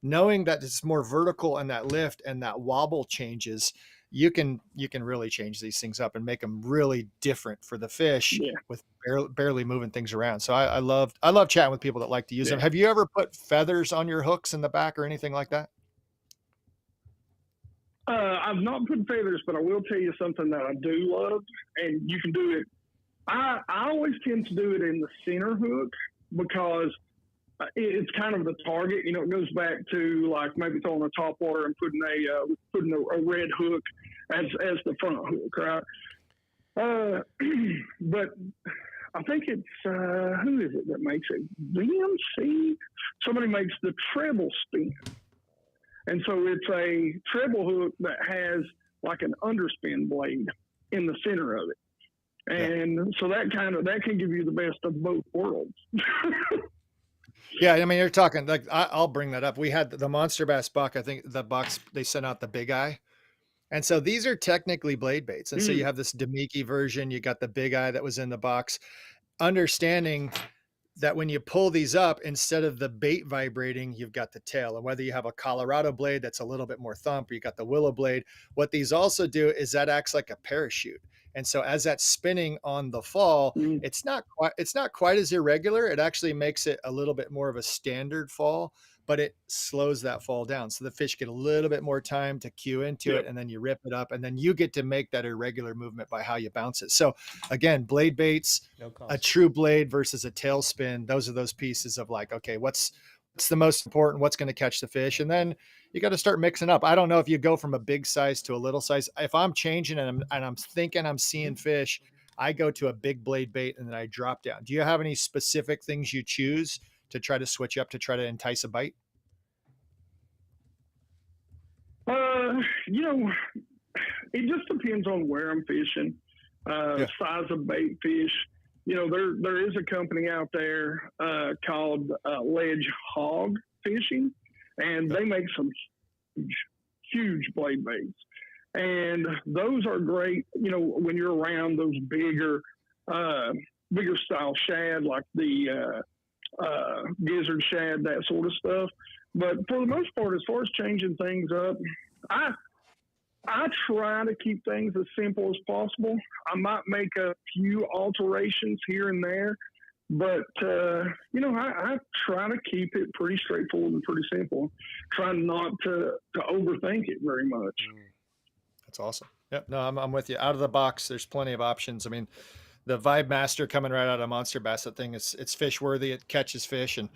Speaker 3: Knowing that it's more vertical and that lift and that wobble changes, you can really change these things up and make them really different for the fish with barely moving things around. So I love chatting with people that like to use them. Have you ever put feathers on your hooks in the back or anything like that?
Speaker 5: I've not put feathers, but I will tell you something that I do love, and you can do it. I always tend to do it in the center hook because it's kind of the target. It goes back to like maybe throwing a top water and putting a red hook as the front hook, right? But I think it's who is it that makes it? VMC. Somebody makes the treble spin, and so it's a treble hook that has like an underspin blade in the center of it, and so that can give you the best of both worlds.
Speaker 3: Yeah, I mean, you're talking like I'll bring that up. We had the Monster Bass buck. I think the bucks, they sent out the Big Eye, and so these are technically blade baits. And so you have this Demiki version. You got the Big Eye that was in the box. Understanding that when you pull these up, instead of the bait vibrating, you've got the tail. And whether you have a Colorado blade that's a little bit more thump, or you got the willow blade, what these also do is that acts like a parachute. And so as that's spinning on the fall, it's not quite as irregular. It actually makes it a little bit more of a standard fall, but it slows that fall down. So the fish get a little bit more time to cue into it, and then you rip it up, and then you get to make that irregular movement by how you bounce it. So again, blade baits, a true blade versus a tail spin. Those are those pieces of like, okay, what's the most important, what's going to catch the fish. And then you got to start mixing up. I don't know if you go from a big size to a little size. If I'm changing and I'm thinking I'm seeing fish, I go to a big blade bait and then I drop down. Do you have any specific things you choose to try to switch up to try to entice a bite?
Speaker 5: You know, it just depends on where I'm fishing, size of bait fish. You know, there is a company out there called Ledge Hog Fishing, and they make some huge blade baits. And those are great, you know, when you're around those bigger style shad, like the gizzard shad, that sort of stuff. But for the most part, as far as changing things up, I try to keep things as simple as possible. I might make a few alterations here and there, but, you know, I try to keep it pretty straightforward and pretty simple. Try not to overthink it very much.
Speaker 3: That's awesome. Yep. No, I'm with you. Out of the box, there's plenty of options. I mean, the Vibe Master coming right out of Monster Bass, that thing it's fish worthy. It catches fish. And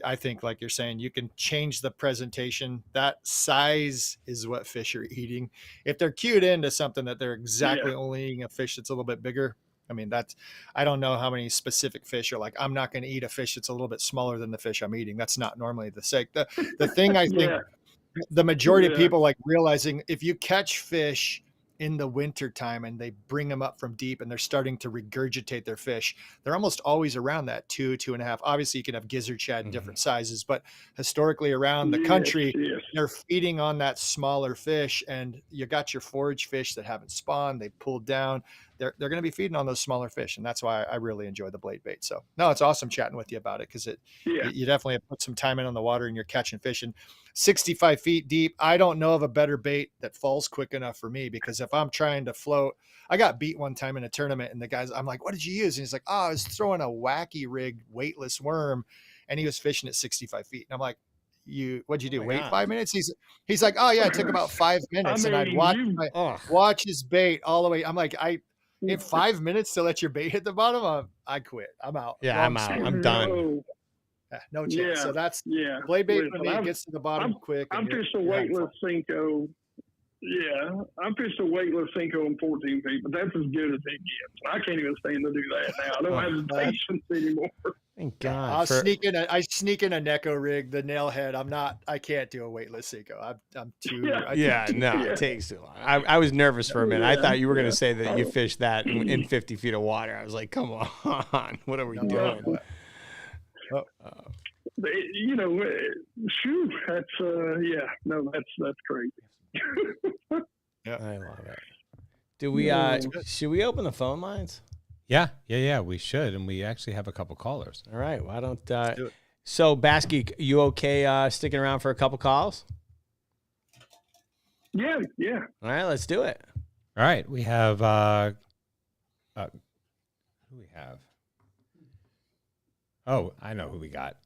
Speaker 3: I think, like you're saying, you can change the presentation. That size is what fish are eating. If they're cued into something that they're exactly only eating a fish that's a little bit bigger, I mean, I don't know how many specific fish are like, I'm not going to eat a fish that's a little bit smaller than the fish I'm eating. That's not normally the sake. The thing I think the majority of people like realizing, if you catch fish in the winter time and they bring them up from deep and they're starting to regurgitate their fish, they're almost always around that 2.5. Obviously you can have gizzard shad in different sizes, but historically around the country, they're feeding on that smaller fish, and you got your forage fish that haven't spawned, they pulled down, they're going to be feeding on those smaller fish. And that's why I really enjoy the blade bait. So no, it's awesome chatting with you about it, because you definitely have put some time in on the water and you're catching fish. And 65 feet deep, I don't know of a better bait that falls quick enough for me, because if I'm trying to float, I got beat one time in a tournament, and the guys, I'm like, what did you use? And he's like, I was throwing a wacky rig weightless worm, and he was fishing at 65 feet. And I'm like, what'd you do? Wait 5 minutes? He's like, oh yeah, it took about 5 minutes. And I'd watch his bait all the way. I'm like, in 5 minutes to let your bait hit the bottom, I quit. I'm out.
Speaker 1: Yeah, I'm out. I'm done.
Speaker 3: No chance. So that's blade bait for me. Gets to the bottom quick.
Speaker 5: I'm fished a weightless Cinco. Yeah, I'm fished a weightless Cinco in 14 feet, but that's as good as it gets. I can't even stand to do that now. I don't have the patience anymore.
Speaker 1: Thank God.
Speaker 3: I sneak in a Neko rig, the nail head. I can't do a weightless Cinco. I'm too.
Speaker 1: It takes too long. I was nervous for a minute. I thought you were going to say that you fished that in 50 feet of water. I was like, come on, what are we doing?
Speaker 5: You know, shoot, that's that's crazy.
Speaker 3: I
Speaker 1: love it. Do we should we open the phone lines?
Speaker 4: Yeah, we should, and we actually have a couple callers.
Speaker 1: All right, why don't do it. So Baskey, you okay sticking around for a couple calls?
Speaker 5: Yeah.
Speaker 1: All right, let's do it.
Speaker 4: All right, we have who we have? Oh, I know who we got.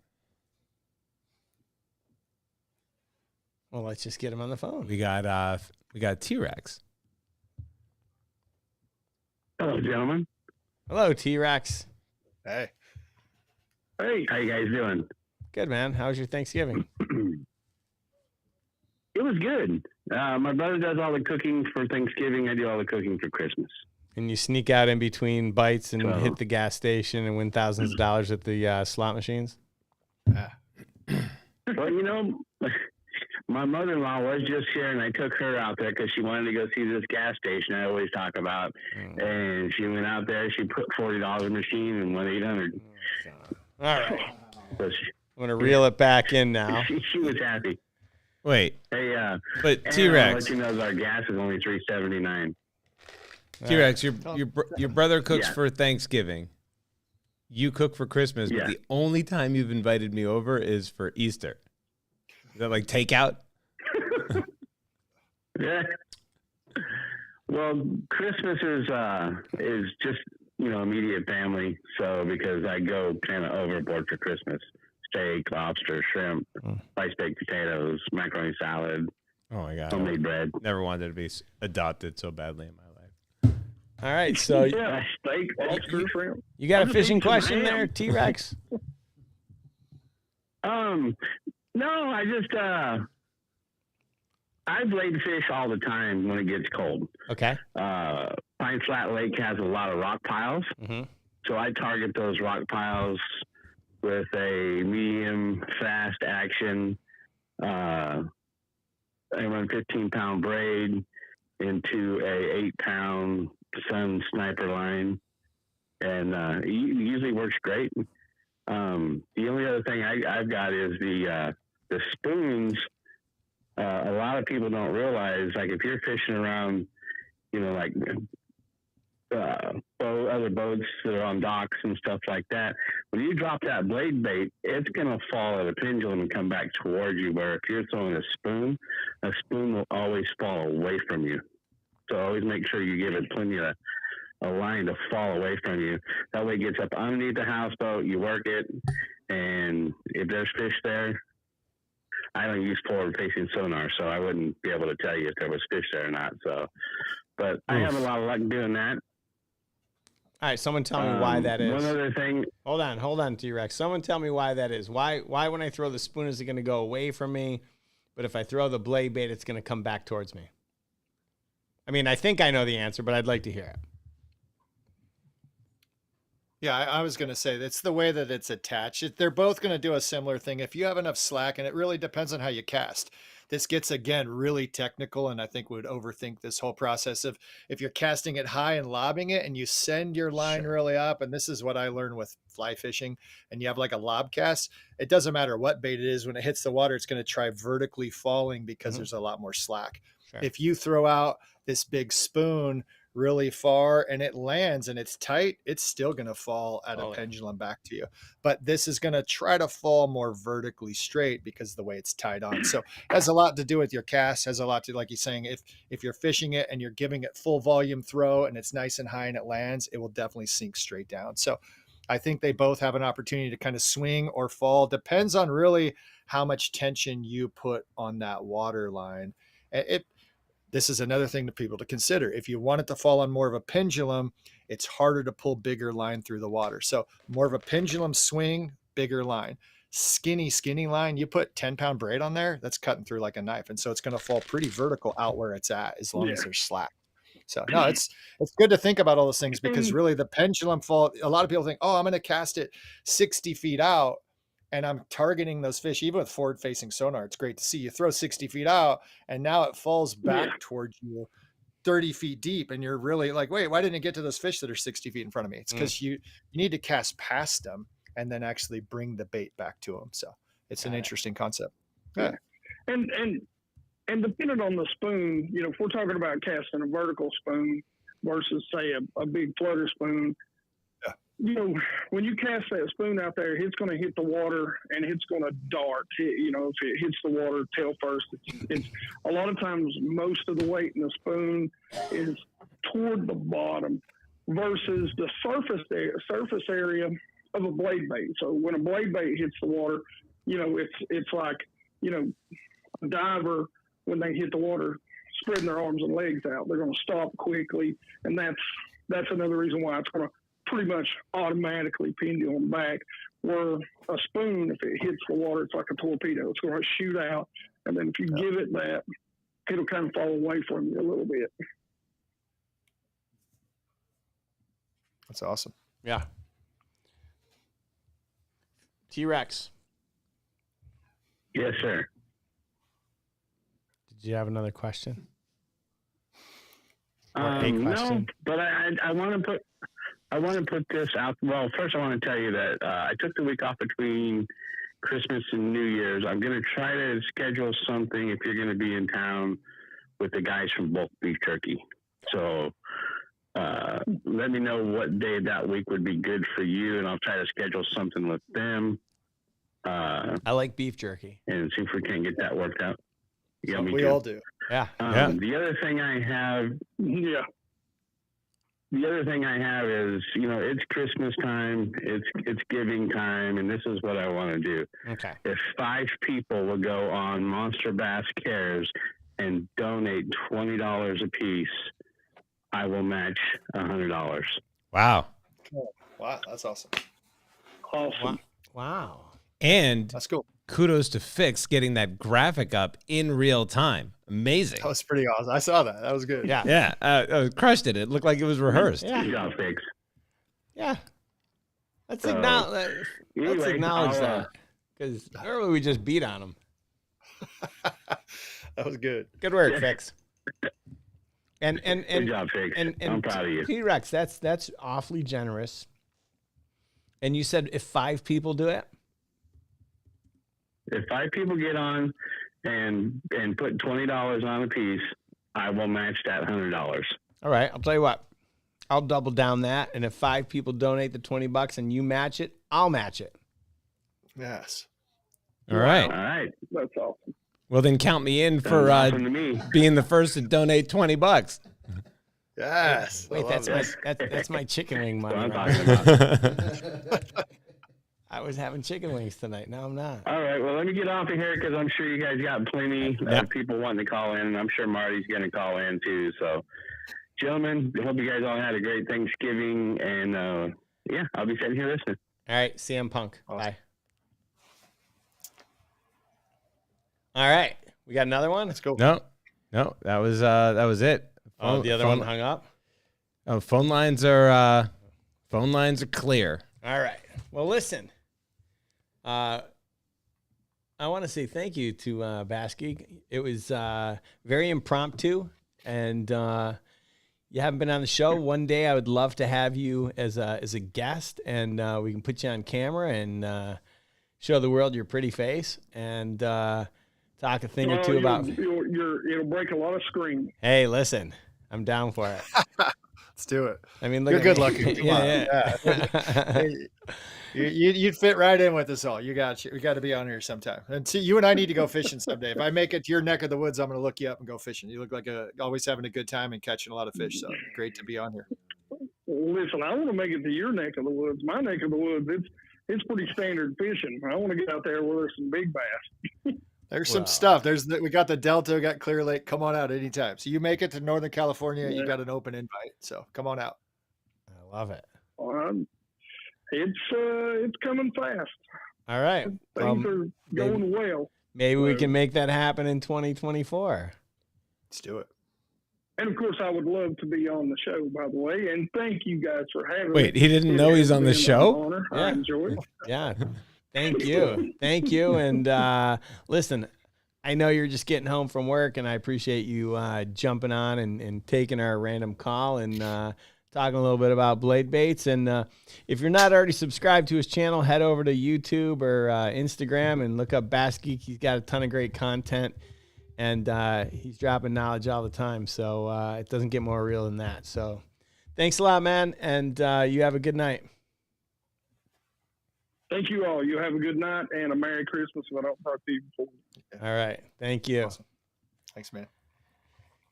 Speaker 1: Well, let's just get him on the phone.
Speaker 4: We got T-Rex.
Speaker 6: Hello, gentlemen.
Speaker 1: Hello, T-Rex.
Speaker 3: Hey.
Speaker 6: How you guys doing?
Speaker 1: Good, man. How was your Thanksgiving?
Speaker 6: It was good. My brother does all the cooking for Thanksgiving. I do all the cooking for Christmas.
Speaker 1: And you sneak out in between bites and hit the gas station and win thousands of dollars at the slot machines?
Speaker 6: Well, you know, my mother-in-law was just here, and I took her out there because she wanted to go see this gas station I always talk about. And she went out there. She put $40 in the machine and won $800.
Speaker 1: All right. So I'm going to reel it back in now.
Speaker 6: She was happy.
Speaker 4: Wait.
Speaker 6: Hey,
Speaker 4: but T-Rex.
Speaker 6: I'll let you know that our gas is only $3.79.
Speaker 4: T-Rex, your brother cooks for Thanksgiving. You cook for Christmas, but the only time you've invited me over is for Easter. Is that like takeout?
Speaker 6: Yeah. Well, Christmas is just, you know, immediate family. So because I go kind of overboard for Christmas, steak, lobster, shrimp, rice baked potatoes, macaroni salad,
Speaker 4: Oh my God.
Speaker 6: homemade bread.
Speaker 4: Never wanted to be adopted so badly in my life.
Speaker 1: All right, so
Speaker 5: Yeah, steak, lobster, shrimp.
Speaker 1: you got a
Speaker 5: just
Speaker 1: fishing
Speaker 5: eat some
Speaker 1: question
Speaker 5: ham.
Speaker 1: there, T-Rex?
Speaker 6: No, I just I've laid fish all the time when it gets cold.
Speaker 1: Okay.
Speaker 6: Pine Flat Lake has a lot of rock piles, so I target those rock piles with a medium fast action. I run 15-pound braid into a 8-pound Sun Sniper line, and it usually works great. The only other thing I've got is the spoons. A lot of people don't realize, like if you're fishing around, you know, like other boats that are on docks and stuff like that, when you drop that blade bait, it's going to fall at a pendulum and come back towards you, where if you're throwing a spoon will always fall away from you. So always make sure you give it plenty of a line to fall away from you. That way it gets up underneath the houseboat, you work it, and if there's fish there, I don't use forward-facing sonar, so I wouldn't be able to tell you if there was fish there or not. So, but I have a lot of luck doing that.
Speaker 1: All right, someone tell me why that is.
Speaker 6: One other thing.
Speaker 1: Hold on, T-Rex. Someone tell me why that is. Why when I throw the spoon is it going to go away from me, but if I throw the blade bait, it's going to come back towards me? I mean, I think I know the answer, but I'd like to hear it.
Speaker 3: Yeah, I was going to say it's the way that it's attached. They're both going to do a similar thing. If you have enough slack, and it really depends on how you cast. This gets, again, really technical, and I think we would overthink this whole process of if you're casting it high and lobbing it and you send your line really up, and this is what I learned with fly fishing, and you have like a lob cast, it doesn't matter what bait it is. When it hits the water, it's going to try vertically falling because there's a lot more slack.
Speaker 1: Sure.
Speaker 3: If you throw out this big spoon really far and it lands and it's tight, it's still going to fall at a pendulum back to you. But this is going to try to fall more vertically straight because of the way it's tied on. So it has a lot to do with your cast, has a lot to, like he's saying, if you're fishing it and you're giving it full volume throw and it's nice and high and it lands, it will definitely sink straight down. So I think they both have an opportunity to kind of swing or fall. Depends on really how much tension you put on that water line. This is another thing to people to consider. If you want it to fall on more of a pendulum, it's harder to pull bigger line through the water. So more of a pendulum swing, bigger line. Skinny line, you put 10-pound braid on there, that's cutting through like a knife. And so it's going to fall pretty vertical out where it's at as long as there's slack. So no, it's good to think about all those things, because really the pendulum fall, a lot of people think, oh, I'm going to cast it 60 feet out and I'm targeting those fish. Even with forward-facing sonar, it's great to see. You throw 60 feet out, and now it falls back towards you 30 feet deep, and you're really like, wait, why didn't it get to those fish that are 60 feet in front of me? It's because you need to cast past them and then actually bring the bait back to them. So it's an interesting concept.
Speaker 5: Yeah. And depending on the spoon, you know, if we're talking about casting a vertical spoon versus, say, a big flutter spoon, you know, when you cast that spoon out there, it's going to hit the water and it's going to dart. You know, if it hits the water tail first, it's a lot of times most of the weight in the spoon is toward the bottom versus the surface area of a blade bait. So when a blade bait hits the water, you know, it's like, you know, a diver, when they hit the water, spreading their arms and legs out, they're going to stop quickly, and that's another reason why it's going to pretty much automatically pendulum back, where a spoon, if it hits the water, it's like a torpedo. It's going to shoot out, and then if you give it that, it'll kind of fall away from you a little bit.
Speaker 3: That's awesome.
Speaker 1: Yeah. T-Rex.
Speaker 6: Yes, sir.
Speaker 1: Did you have another question?
Speaker 6: No, but I want to put this out. Well, first I want to tell you that I took the week off between Christmas and New Year's. I'm going to try to schedule something if you're going to be in town with the guys from Bulk Beef Jerky. So let me know what day that week would be good for you, and I'll try to schedule something with them.
Speaker 1: I like beef jerky.
Speaker 6: And see if we can get that worked out. Yeah,
Speaker 3: we all do.
Speaker 1: Yeah.
Speaker 6: The other thing I have, The other thing I have is, it's Christmas time, it's giving time, and this is what I want to do.
Speaker 1: Okay.
Speaker 6: If 5 people will go on Monster Bass Cares and donate $20 a piece, I will match $100.
Speaker 4: Wow.
Speaker 3: Wow, that's awesome.
Speaker 5: Awesome.
Speaker 1: Wow.
Speaker 4: And
Speaker 3: That's cool.
Speaker 4: kudos to Fix getting that graphic up in real time. Amazing.
Speaker 3: That was pretty awesome. I saw that. That was good.
Speaker 1: Yeah.
Speaker 4: Yeah. Crushed it. It looked like it was rehearsed.
Speaker 1: Yeah.
Speaker 6: Good job, Fix.
Speaker 1: Yeah. Let's
Speaker 6: So,
Speaker 1: acknowledge
Speaker 6: anyway,
Speaker 1: that. Because normally we just beat on them.
Speaker 3: That was good.
Speaker 1: Good work, Fix. And
Speaker 6: Good job, Fix. I'm proud of you.
Speaker 1: T-Rex, that's awfully generous. And you said if 5 people do it?
Speaker 6: If 5 people get on and put $20 on a piece, I will match that $100.
Speaker 1: All right, I'll tell you what. I'll double down that, and if 5 people donate the $20 and you match it, I'll match it.
Speaker 3: Yes.
Speaker 4: All right.
Speaker 6: All right.
Speaker 5: That's awesome.
Speaker 4: Well, then count me in for
Speaker 6: Awesome to me.
Speaker 4: being the first to donate $20.
Speaker 3: Yes.
Speaker 1: Wait,
Speaker 3: I love
Speaker 1: that's my chicken wing money.
Speaker 6: That's what
Speaker 1: right?
Speaker 6: I'm talking about.
Speaker 1: I was having chicken wings tonight. Now I'm not.
Speaker 6: All right. Well, let me get off of here because I'm sure you guys got plenty of people wanting to call in, and I'm sure Marty's going to call in too. So, gentlemen, I hope you guys all had a great Thanksgiving, and I'll be sitting here listening.
Speaker 1: All right, CM Punk.
Speaker 3: Awesome.
Speaker 1: Bye. All right, we got another one.
Speaker 3: Let's go.
Speaker 4: No, that was it.
Speaker 1: Oh, the other one hung up.
Speaker 4: Oh, phone lines are clear.
Speaker 1: All right. Well, listen. I want to say thank you to Bass Geek. It was very impromptu, and you haven't been on the show. One day, I would love to have you as a guest, and we can put you on camera and show the world your pretty face and talk a thing or two about.
Speaker 5: It'll break a lot of screens.
Speaker 1: Hey, listen, I'm down for it.
Speaker 3: Let's do it.
Speaker 1: I mean, look
Speaker 3: You're
Speaker 1: at
Speaker 3: good
Speaker 1: me.
Speaker 3: looking. Come on.
Speaker 1: Yeah.
Speaker 3: You'd fit right in with us all. We got to be on here sometime. And see, you and I need to go fishing someday. If I make it to your neck of the woods, I'm going to look you up and go fishing. You look like always having a good time and catching a lot of fish. So great to be on here.
Speaker 5: Listen, I want to make it to your neck of the woods. My neck of the woods, it's pretty standard fishing. I want to get out there where there's some big bass.
Speaker 3: There's some stuff. We got the Delta, we got Clear Lake. Come on out anytime. So you make it to Northern California, you got an open invite. So come on out.
Speaker 1: I love it.
Speaker 5: It's coming fast.
Speaker 1: All right.
Speaker 5: Things are going well.
Speaker 1: Maybe we can make that happen in 2024.
Speaker 3: Let's do it.
Speaker 5: And of course, I would love to be on the show, by the way. And thank you guys for having me.
Speaker 4: Wait, he didn't know he's on the show?
Speaker 5: Honor.
Speaker 1: Yeah.
Speaker 5: I enjoy it.
Speaker 1: Yeah. Thank you. Thank you. And listen, I know you're just getting home from work, and I appreciate you jumping on and taking our random call and talking a little bit about blade baits. And if you're not already subscribed to his channel, head over to YouTube or Instagram and look up Bass Geek. He's got a ton of great content, and he's dropping knowledge all the time. So it doesn't get more real than that. So thanks a lot, man, and you have a good night.
Speaker 5: Thank you all. You have a good night and a Merry Christmas if I don't talk to you before.
Speaker 1: All right. Thank you.
Speaker 3: Awesome. Thanks, man.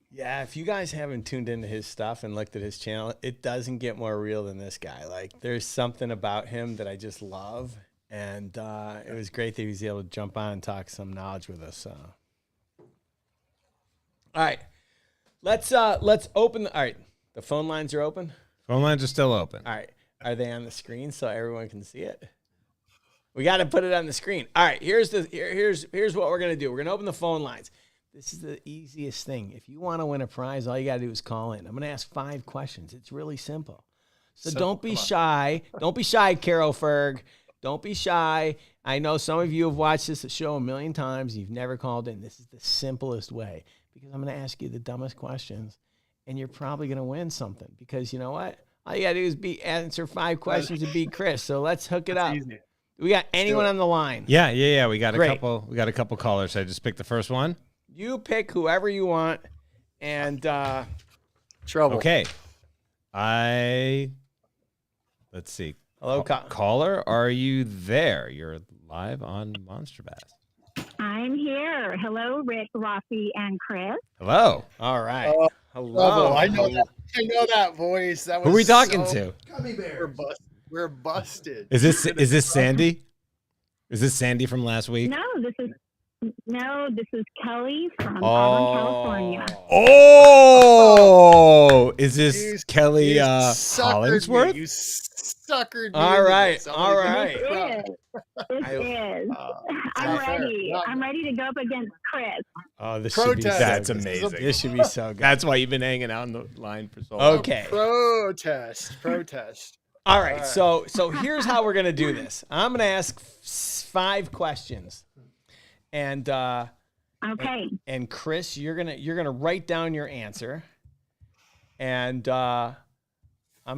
Speaker 1: Yeah, if you guys haven't tuned into his stuff and looked at his channel, it doesn't get more real than this guy. Like, there's something about him that I just love, and it was great that he was able to jump on and talk some knowledge with us. So, all right, let's open. All right, the phone lines are open.
Speaker 4: Phone lines are still open.
Speaker 1: All right, are they on the screen so everyone can see it? We got to put it on the screen. All right, here's what we're gonna do. We're gonna open the phone lines. This is the easiest thing. If you want to win a prize, all you got to do is call in. I'm going to ask 5 questions. It's really simple. So don't be shy. Don't be shy, Carol Ferg. Don't be shy. I know some of you have watched this show a million times. You've never called in. This is the simplest way because I'm going to ask you the dumbest questions, and you're probably going to win something because you know what? All you got to do is answer 5 questions to beat Chris. So let's hook it up.
Speaker 3: Easy.
Speaker 1: We got anyone on the line?
Speaker 4: Yeah. We got
Speaker 1: Great.
Speaker 4: a couple callers. I just picked the first one.
Speaker 1: You pick whoever you want, and
Speaker 3: Trouble.
Speaker 4: Okay. Let's see.
Speaker 1: hello,
Speaker 4: Caller, are you there? You're live on Monster Bass.
Speaker 7: I'm here. sure. Hello, Rick, Raphie, and Chris.
Speaker 4: Hello.
Speaker 1: All right.
Speaker 3: Hello. I know that voice. That was
Speaker 4: Who are we talking to?
Speaker 3: Gummy bear. We're busted.
Speaker 4: Is this Sandy? Is this Sandy from last week?
Speaker 7: No, this is Kelly from Auburn, California.
Speaker 4: Oh, is this Kelly Hollingsworth?
Speaker 3: You suckered me.
Speaker 1: All right.
Speaker 3: Into this.
Speaker 1: All right.
Speaker 7: It is. I'm ready. I'm ready to go up against Chris.
Speaker 1: Oh, this
Speaker 3: Protest.
Speaker 1: should be
Speaker 4: That's
Speaker 1: so
Speaker 4: amazing.
Speaker 1: This should be so good.
Speaker 4: That's why you've been hanging out on the line for so long.
Speaker 1: Okay.
Speaker 3: Protest.
Speaker 1: All right. So here's how we're gonna do this. I'm gonna ask 5 questions, and
Speaker 7: Okay.
Speaker 1: and Chris, you're gonna write down your answer, and I'm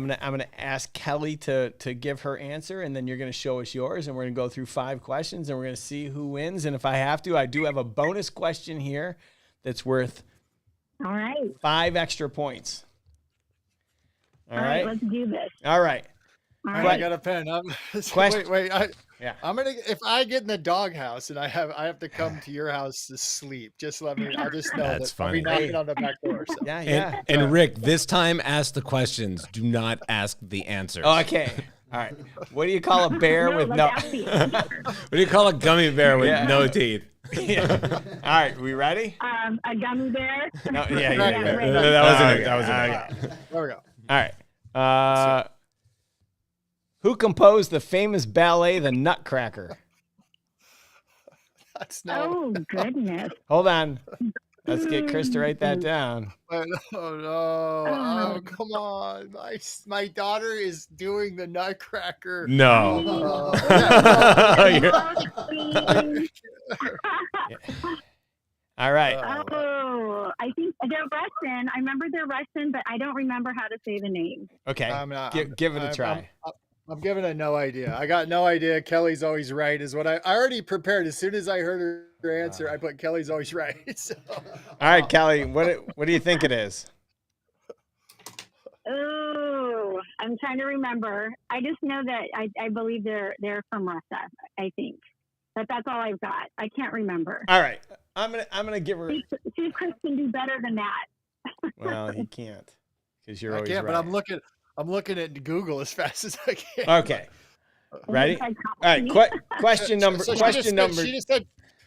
Speaker 1: gonna ask Kelly to give her answer, and then you're gonna show us yours, and we're gonna go through 5 questions, and we're gonna see who wins. And if I have to, I do have a bonus question here that's worth
Speaker 7: All right.
Speaker 1: 5 extra points. All right.
Speaker 7: Let's do this.
Speaker 1: All right.
Speaker 7: All
Speaker 3: I
Speaker 7: right.
Speaker 3: got a pen.
Speaker 1: Question-
Speaker 3: Wait.
Speaker 1: Yeah.
Speaker 3: I'm gonna. If I get in the doghouse and I have to come to your house to sleep, just let me. I'll just know
Speaker 4: That's
Speaker 3: that I'll be
Speaker 4: funny.
Speaker 3: knocking on the back door. So.
Speaker 1: Yeah.
Speaker 4: And Rick, this time ask the questions. Do not ask the answers.
Speaker 1: Okay. All right. What do you call a bear with no?
Speaker 7: let's ask the answer.
Speaker 4: What do you call a gummy bear with
Speaker 1: Yeah.
Speaker 4: no teeth?
Speaker 1: Yeah. All right. We ready?
Speaker 7: A gummy bear.
Speaker 1: No, yeah.
Speaker 7: Ready.
Speaker 4: That wasn't it.
Speaker 1: Okay.
Speaker 4: That wasn't it.
Speaker 1: Okay.
Speaker 3: There we go.
Speaker 1: All right. Who composed the famous ballet The Nutcracker?
Speaker 3: That's no.
Speaker 7: Oh, goodness.
Speaker 1: Hold on. Let's get Chris to write that down.
Speaker 3: Oh no! Oh come on! My daughter is doing the Nutcracker.
Speaker 4: No.
Speaker 1: All right.
Speaker 7: Oh, I think they're Russian. I remember they're Russian, but I don't remember how to say the name.
Speaker 1: Okay.
Speaker 3: I'm not-
Speaker 1: Give it a
Speaker 3: I'm-
Speaker 1: try.
Speaker 3: I'm giving it no idea. I got no idea. Kelly's always right is what I already prepared. As soon as I heard her answer, I put Kelly's always right. So.
Speaker 1: All right, Kelly. What do you think it is?
Speaker 7: Oh, I'm trying to remember. I just know that I believe they're from Russia. I think, but that's all I've got. I can't remember.
Speaker 1: All right. I'm gonna give her.
Speaker 7: See if Chris can do better than that.
Speaker 1: Well, he can't because you're
Speaker 3: I
Speaker 1: always
Speaker 3: can't,
Speaker 1: right.
Speaker 3: but I'm looking at Google as fast as I can.
Speaker 1: Okay. Ready? All right. Question number.
Speaker 3: So
Speaker 1: Question number.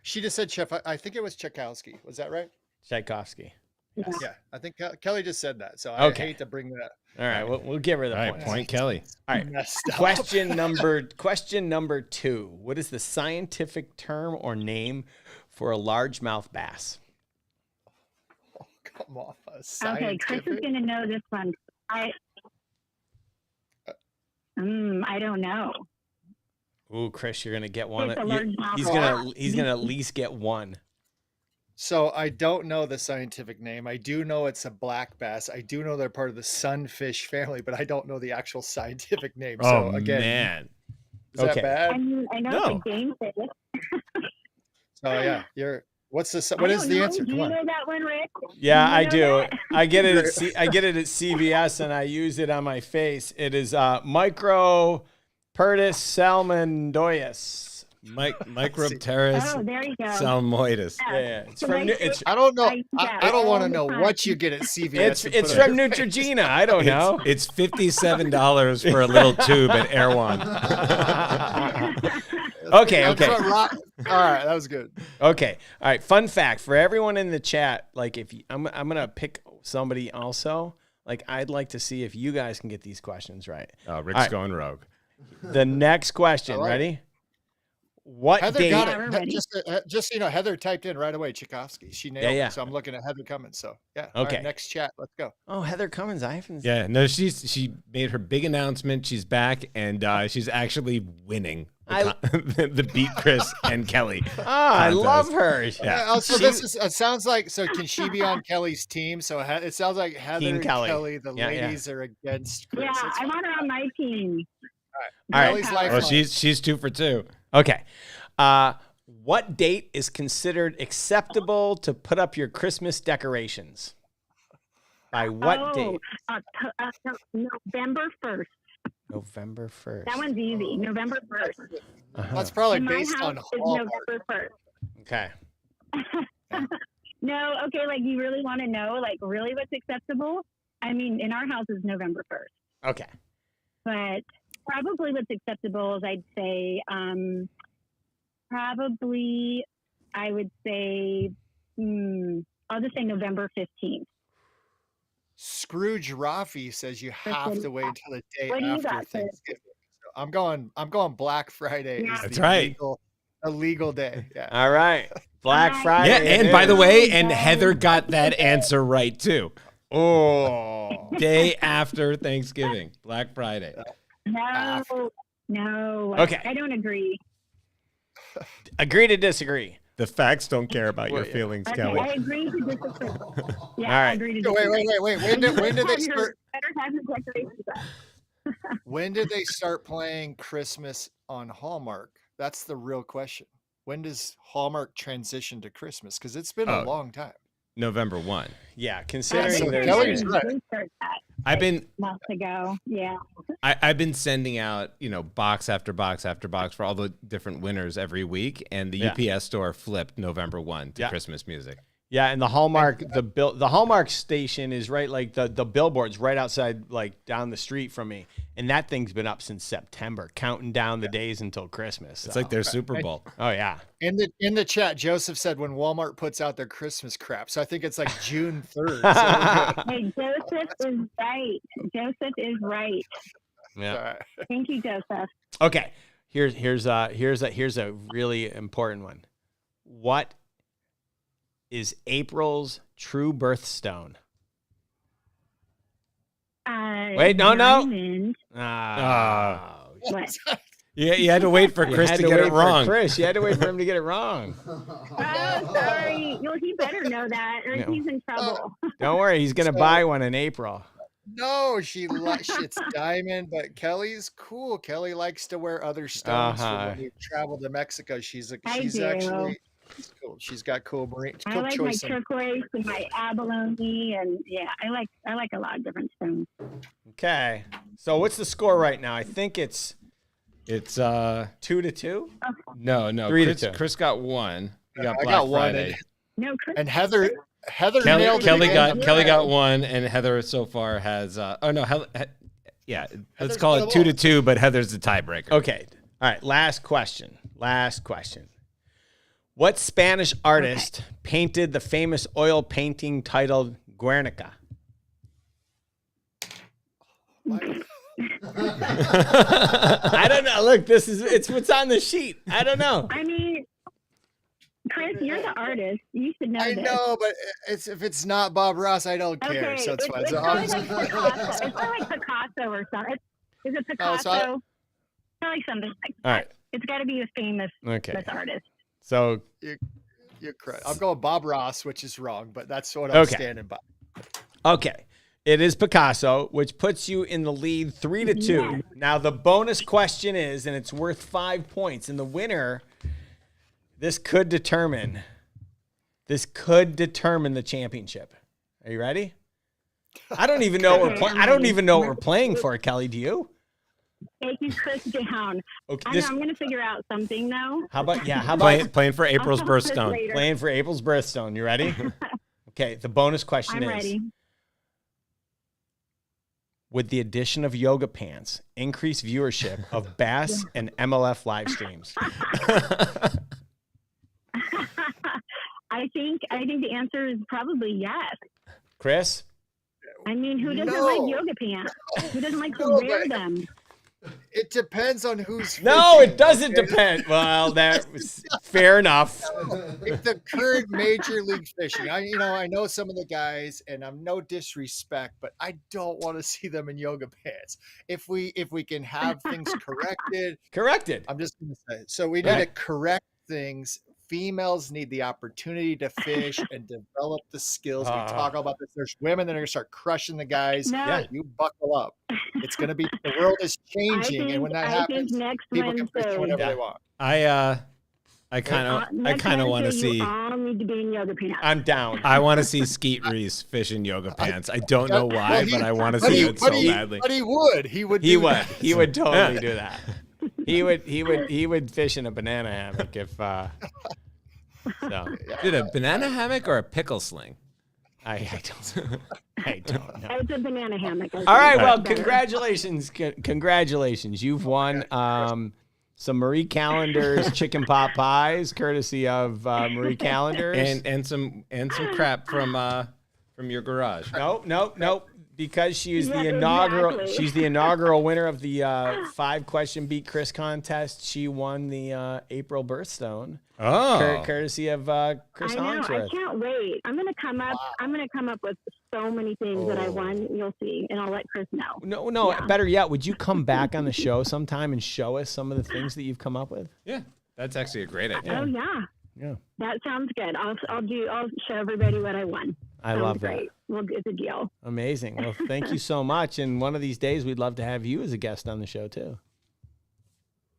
Speaker 3: She just said Chef. I think it was Tchaikovsky. Was that right?
Speaker 1: Tchaikovsky.
Speaker 7: Yeah.
Speaker 3: Yeah, I think Kelly just said that. So
Speaker 1: Okay.
Speaker 3: I hate to bring that.
Speaker 1: All right. We'll give her the
Speaker 4: All right,
Speaker 1: point.
Speaker 4: point Kelly.
Speaker 1: All right.
Speaker 3: Messed up.
Speaker 1: Question number 2. What is the scientific term or name for a largemouth bass?
Speaker 3: Oh, come on.
Speaker 7: Okay, Chris is going to know this one. I don't know.
Speaker 1: Ooh, Chris, you're gonna get one.
Speaker 7: It's a largemouth
Speaker 1: He's gonna at least get one.
Speaker 3: So I don't know the scientific name. I do know it's a black bass. I do know they're part of the sunfish family, but I don't know the actual scientific name.
Speaker 4: Oh,
Speaker 3: So again,
Speaker 4: man.
Speaker 3: is that
Speaker 1: Okay.
Speaker 3: bad?
Speaker 7: I know
Speaker 4: No.
Speaker 7: it's a game fish.
Speaker 3: So yeah, what is
Speaker 7: I
Speaker 3: the
Speaker 7: don't know.
Speaker 3: answer?
Speaker 7: Do
Speaker 3: Come
Speaker 7: you
Speaker 3: on.
Speaker 7: know that one, Rick?
Speaker 1: Yeah,
Speaker 7: You
Speaker 1: I
Speaker 7: know
Speaker 1: do.
Speaker 7: that?
Speaker 1: I get it at I get it at CVS and I use it on my face. It is Microperdis salmondoius.
Speaker 4: Micropterus
Speaker 7: Oh, there you go.
Speaker 4: salmoides.
Speaker 1: Yeah, it's from it's
Speaker 3: I don't know.
Speaker 7: Yeah,
Speaker 3: I don't want to
Speaker 7: all
Speaker 3: know
Speaker 7: the
Speaker 3: what
Speaker 7: time.
Speaker 3: you get at CVS.
Speaker 1: it's from Neutrogena. I don't know.
Speaker 4: It's $57 for a little tube at Erewhon.
Speaker 1: Okay.
Speaker 3: All right, that was good.
Speaker 1: Okay. All right. Fun fact for everyone in the chat. Like, if I'm gonna pick somebody also. Like, I'd like to see if you guys can get these questions right.
Speaker 4: Oh, Rick's
Speaker 1: All right.
Speaker 4: going rogue.
Speaker 1: The next question.
Speaker 3: All right.
Speaker 1: Ready? What
Speaker 3: Heather
Speaker 1: date?
Speaker 3: got
Speaker 7: we're
Speaker 3: it.
Speaker 7: ready.
Speaker 3: Just so you know, Heather typed in right away Tchaikovsky. She nailed
Speaker 1: Yeah.
Speaker 3: it. So I'm looking at Heather Cummins. So yeah. All
Speaker 1: Okay.
Speaker 3: right, next chat. Let's go.
Speaker 1: Oh, Heather Cummins. I haven't.
Speaker 4: Yeah, no, she made her big announcement. She's back, and she's actually winning the Beat Chris and Kelly.
Speaker 1: I
Speaker 4: contest.
Speaker 1: love her.
Speaker 4: Yeah.
Speaker 3: So this is. It sounds like. So can she be on Kelly's team? So it sounds like Heather
Speaker 1: Team
Speaker 3: and
Speaker 1: Kelly.
Speaker 3: Kelly. The
Speaker 1: Yeah, yeah.
Speaker 3: ladies are against Chris.
Speaker 7: Yeah,
Speaker 3: That's
Speaker 7: I
Speaker 3: fine.
Speaker 7: want her on my team.
Speaker 1: All right.
Speaker 3: Kelly's life.
Speaker 4: Well, she's 2 for 2.
Speaker 1: Okay. What date is considered acceptable to put up your Christmas decorations? By what date?
Speaker 7: November 1st.
Speaker 1: November 1st.
Speaker 7: That one's easy. November 1st.
Speaker 1: Uh-huh.
Speaker 3: That's probably
Speaker 7: And my
Speaker 3: based on
Speaker 7: house is
Speaker 3: Hallmark.
Speaker 7: November 1st.
Speaker 1: Okay.
Speaker 7: No, okay, like you really want to know, like really what's acceptable? I mean, in our house is November 1st,
Speaker 1: Okay.
Speaker 7: but probably what's acceptable is I'd say, probably I would say, I'll just say November 15th.
Speaker 3: Scrooge Raphie says you have to wait until the day
Speaker 7: What do you
Speaker 3: after
Speaker 7: got, Sid?
Speaker 3: Thanksgiving. So I'm going Black Friday
Speaker 7: Yeah.
Speaker 3: is
Speaker 4: That's
Speaker 3: the
Speaker 4: right.
Speaker 3: illegal day. Yeah.
Speaker 1: All right. Black Friday.
Speaker 4: Yeah,
Speaker 1: it
Speaker 4: and by the
Speaker 1: is.
Speaker 4: way, and Heather got that answer right too.
Speaker 1: Oh.
Speaker 4: Day after Thanksgiving, Black Friday.
Speaker 7: No.
Speaker 1: Okay.
Speaker 7: I don't agree.
Speaker 1: Agree to disagree.
Speaker 4: The facts don't care about your
Speaker 1: Well, yeah.
Speaker 4: feelings,
Speaker 7: Okay,
Speaker 4: Kelly.
Speaker 7: I agree to disagree. Yeah,
Speaker 1: All right.
Speaker 7: I agree to
Speaker 3: Wait.
Speaker 7: disagree.
Speaker 3: When did they start?
Speaker 7: Better have your decorations up.
Speaker 3: When did they start playing Christmas on Hallmark? That's the real question. When does Hallmark transition to Christmas? Because it's been a
Speaker 4: Oh.
Speaker 3: long time.
Speaker 4: November 1.
Speaker 1: Yeah,
Speaker 3: So
Speaker 1: considering there's
Speaker 3: Kelly's
Speaker 1: a-
Speaker 3: right.
Speaker 7: Research that
Speaker 4: I've been
Speaker 7: months ago. Yeah.
Speaker 4: I've been sending out, box after box after box for all the different winners every week, and the
Speaker 1: Yeah.
Speaker 4: UPS store flipped November 1 to
Speaker 1: Yeah.
Speaker 4: Christmas music.
Speaker 1: Yeah, and the Hallmark the Hallmark station is right, like the billboard's right outside, like down the street from me, and that thing's been up since September, counting down the days until Christmas.
Speaker 4: It's
Speaker 1: so.
Speaker 4: like their Super Bowl.
Speaker 1: Oh yeah.
Speaker 3: In the chat, Joseph said when Walmart puts out their Christmas crap. So I think it's like June 3rd. So we're good.
Speaker 7: Hey, Joseph is right. Joseph is right.
Speaker 1: Yeah.
Speaker 3: All right.
Speaker 7: Thank you, Joseph.
Speaker 1: Okay. Here's a really important one. What is April's true birthstone? Wait, no.
Speaker 7: Diamond. What?
Speaker 4: Yeah, you had to wait for
Speaker 1: You
Speaker 4: Chris
Speaker 1: had
Speaker 4: to get
Speaker 1: wait
Speaker 4: it
Speaker 1: for
Speaker 4: wrong.
Speaker 1: Chris, you had to wait for him to get it wrong.
Speaker 7: Oh, sorry. Well, he better know that, or
Speaker 1: No.
Speaker 7: he's in trouble.
Speaker 1: Don't worry, he's gonna
Speaker 3: So-
Speaker 1: buy one in April.
Speaker 3: No, it's diamond, but Kelly's cool. Kelly likes to wear other stones
Speaker 1: Uh-huh.
Speaker 3: when we travel to Mexico. She's
Speaker 7: I do.
Speaker 3: actually cool. She's got cool marine.
Speaker 7: I
Speaker 3: Cool
Speaker 7: like my
Speaker 3: choice.
Speaker 7: turquoise and my abalone, and yeah, I like a lot of different stones.
Speaker 1: Okay. So what's the score right now? I think it's
Speaker 4: It's
Speaker 1: 2-2.
Speaker 4: no,
Speaker 1: 3-2.
Speaker 4: Chris got 1. He got
Speaker 3: I
Speaker 4: Black
Speaker 3: got one,
Speaker 4: Friday.
Speaker 7: No, Chris.
Speaker 3: And Heather
Speaker 4: Kelly
Speaker 3: nailed it again.
Speaker 4: Kelly got 1, and Heather so far has let's
Speaker 3: Heather's
Speaker 4: call
Speaker 3: got
Speaker 4: it
Speaker 3: them
Speaker 4: 2-2, but Heather's the tiebreaker.
Speaker 1: Okay. All right. Last question. What Spanish artist painted the famous oil painting titled Guernica? I don't know. Look, it's what's on the sheet. I don't know.
Speaker 7: I mean, Chris, you're the artist. You should know
Speaker 3: I
Speaker 7: this.
Speaker 3: know, but if it's not Bob Ross, I don't care.
Speaker 7: Okay,
Speaker 3: So it's fine. So
Speaker 7: probably
Speaker 3: obviously-
Speaker 7: like Picasso. It's probably like Picasso or something. Is it
Speaker 3: Oh,
Speaker 7: Picasso?
Speaker 3: so I-
Speaker 7: Probably something like that.
Speaker 1: All right.
Speaker 7: It's got to be a famous
Speaker 1: Okay.
Speaker 7: artist.
Speaker 1: So
Speaker 3: You're correct. I'm going Bob Ross, which is wrong, but that's what I'm
Speaker 1: Okay.
Speaker 3: standing by.
Speaker 1: okay. It is Picasso, which puts you in the lead 3-2.
Speaker 7: Yes.
Speaker 1: Now the bonus question is, and it's worth 5 points, and the winner, this could determine the championship. Are you ready? I don't even know what we're playing. I don't even know what we're playing for, Kelly. Do you?
Speaker 7: Taking Chris down.
Speaker 1: Okay.
Speaker 7: I know, I'm going to figure out something though.
Speaker 1: How about
Speaker 4: Playing for April's
Speaker 7: I'll talk to Chris
Speaker 4: birthstone.
Speaker 7: later.
Speaker 1: playing for April's birthstone? You ready? Okay. The bonus question
Speaker 7: I'm
Speaker 1: is:
Speaker 7: ready.
Speaker 1: would the addition of yoga pants increase viewership of Bass and MLF live streams?
Speaker 7: I think the answer is probably yes.
Speaker 1: Chris?
Speaker 7: I mean, who doesn't
Speaker 3: No.
Speaker 7: like yoga pants? Who doesn't like to
Speaker 3: No,
Speaker 7: wear
Speaker 3: but-
Speaker 7: them?
Speaker 3: It depends on who's
Speaker 1: No,
Speaker 3: fishing.
Speaker 1: it doesn't depend. Well, that was fair enough.
Speaker 3: If the current major league fishing, I know some of the guys, and I'm no disrespect, but I don't want to see them in yoga pants. If we can have things corrected,
Speaker 1: Corrected.
Speaker 3: I'm just going to say. So we need
Speaker 1: Yeah.
Speaker 3: to correct things. Females need the opportunity to fish and develop the skills. We talk about this. There's women that are going to start crushing the guys.
Speaker 7: No.
Speaker 1: Yeah.
Speaker 3: You buckle up. It's going to be, the world is changing, and when that
Speaker 7: I think
Speaker 3: happens,
Speaker 7: next
Speaker 3: people can fish
Speaker 7: Wednesday.
Speaker 3: whenever
Speaker 1: Yeah.
Speaker 3: they want.
Speaker 4: I kind of want to see.
Speaker 7: You all need to be in yoga pants.
Speaker 1: I'm down.
Speaker 4: I want to see Skeet Reese fish in yoga pants. I don't know why, but I want to
Speaker 3: But
Speaker 4: see
Speaker 3: he-
Speaker 4: it so
Speaker 3: but he-
Speaker 4: badly.
Speaker 3: But he would. He would.
Speaker 1: He
Speaker 3: do
Speaker 1: would.
Speaker 3: that.
Speaker 1: He would totally do that. He would fish in a banana hammock if
Speaker 4: So, did a banana hammock or a pickle sling?
Speaker 1: I don't. I don't know.
Speaker 7: It's a banana hammock.
Speaker 1: All right. Well, congratulations. Congratulations. You've won some Marie Callender's chicken pot pies, courtesy of Marie Callender's,
Speaker 4: and some crap from your garage.
Speaker 1: Nope. Because she's
Speaker 7: Yeah,
Speaker 1: the inaugural.
Speaker 7: exactly.
Speaker 1: She's the inaugural winner of the 5-question Beat Chris contest. She won the April birthstone.
Speaker 4: Oh,
Speaker 1: Courtesy of Chris
Speaker 7: I know.
Speaker 1: Hollingsworth.
Speaker 7: I can't wait. I'm gonna come up. I'm gonna come up with so many things that I won. You'll see, and I'll let Chris know.
Speaker 1: No.
Speaker 7: Yeah.
Speaker 1: Better yet, would you come back on the show sometime and show us some of the things that you've come up with?
Speaker 4: yeah, that's actually a great idea.
Speaker 7: Oh yeah.
Speaker 1: Yeah.
Speaker 7: That sounds good. I'll show everybody what I won.
Speaker 1: I
Speaker 7: Sounds
Speaker 1: love that.
Speaker 7: great. Well, it's a deal.
Speaker 1: Amazing. Well, thank you so much. And one of these days, we'd love to have you as a guest on the show too.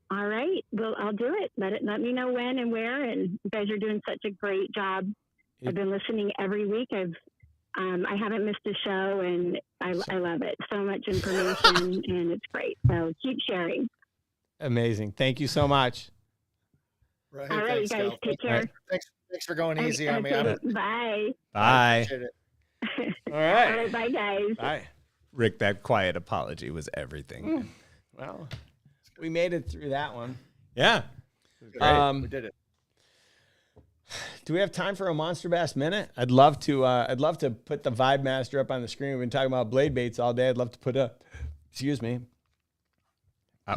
Speaker 7: All right. Well, I'll do it. Let me know when and where. And you guys are doing such a great job. I've been listening every week. I haven't missed a show, and I love it. So much information, and it's great. So keep sharing.
Speaker 1: Amazing. Thank you so much.
Speaker 3: Right.
Speaker 7: All right, you guys. Take care.
Speaker 3: Thanks for going easy on me.
Speaker 7: Okay, bye.
Speaker 3: I
Speaker 4: Bye.
Speaker 3: appreciate it.
Speaker 1: All
Speaker 7: All
Speaker 1: right.
Speaker 7: right. Bye, guys.
Speaker 1: Bye.
Speaker 4: Rick, that quiet apology was everything.
Speaker 1: Well, we made it through that one.
Speaker 4: Yeah.
Speaker 3: We did it.
Speaker 1: Do we have time for a Monster Bass minute? I'd love to put the Vibe Master up on the screen. We've been talking about blade baits all day. I'd love to put up. Excuse me.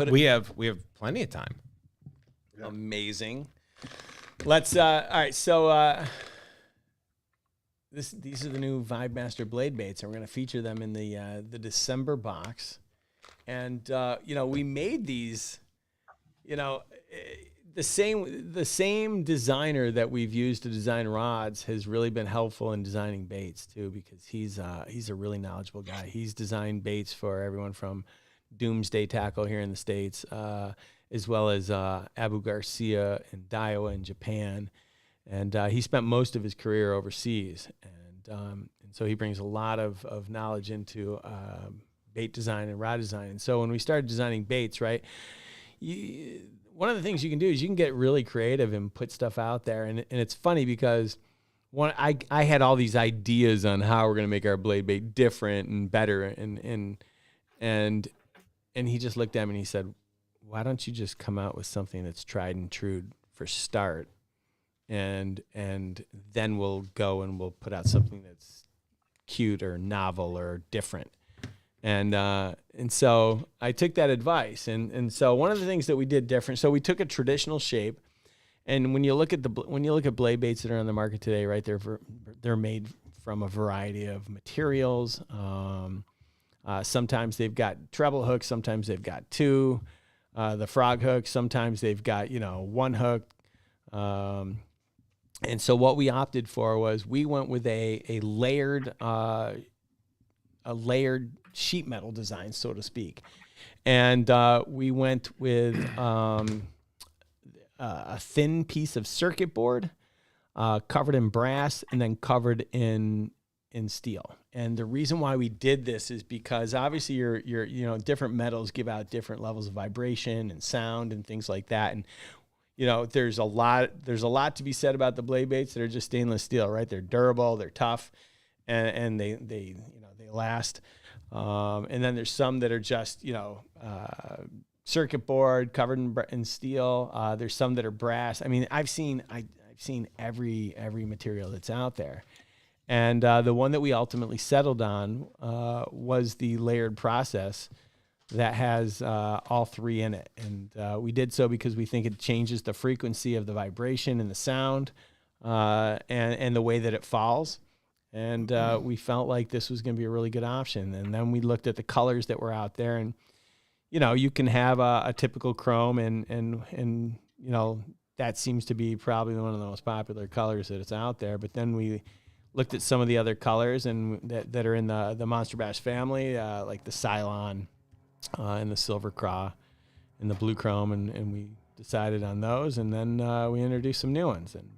Speaker 4: We have plenty of time.
Speaker 1: Amazing. Let's. All right. So these are the new Vibe Master blade baits, and we're going to feature them in the December box. And we made these. The same designer that we've used to design rods has really been helpful in designing baits too, because he's a really knowledgeable guy. He's designed baits for everyone from Doomsday Tackle here in the States, as well as Abu Garcia and Daiwa in Japan. And he spent most of his career overseas. And so he brings a lot of knowledge into bait design and rod design. And so when we started designing baits, right, one of the things you can do is you can get really creative and put stuff out there. And it's funny because I had all these ideas on how we're going to make our blade bait different and better. And he just looked at me and he said, why don't you just come out with something that's tried and true for start? And then we'll go and we'll put out something that's cute or novel or different. And so I took that advice. And so one of the things that we did different, so we took a traditional shape. And when you look at blade baits that are on the market today, right, they're made from a variety of materials. Sometimes they've got treble hooks, sometimes they've got two. The frog hook, sometimes they've got, one hook. And so what we opted for was we went with a layered sheet metal design, so to speak. And we went with a thin piece of circuit board covered in brass and then covered in steel. And the reason why we did this is because obviously your different metals give out different levels of vibration and sound and things like that. And there's a lot to be said about the blade baits that are just stainless steel, right? They're durable, they're tough, and they last. And then there's some that are just circuit board covered in steel. There's some that are brass. I mean, I've seen every material that's out there. And the one that we ultimately settled on was the layered process that has all three in it. And we did so because we think it changes the frequency of the vibration and the sound and the way that it falls. And we felt like this was going to be a really good option. And then we looked at the colors that were out there. And, you can have a typical chrome and that seems to be probably one of the most popular colors that it's out there. But then we looked at some of the other colors and that are in the Monster Bass family, like the Cylon and the Silver Craw and the Blue Chrome, and we decided on those. And then we introduced some new ones, and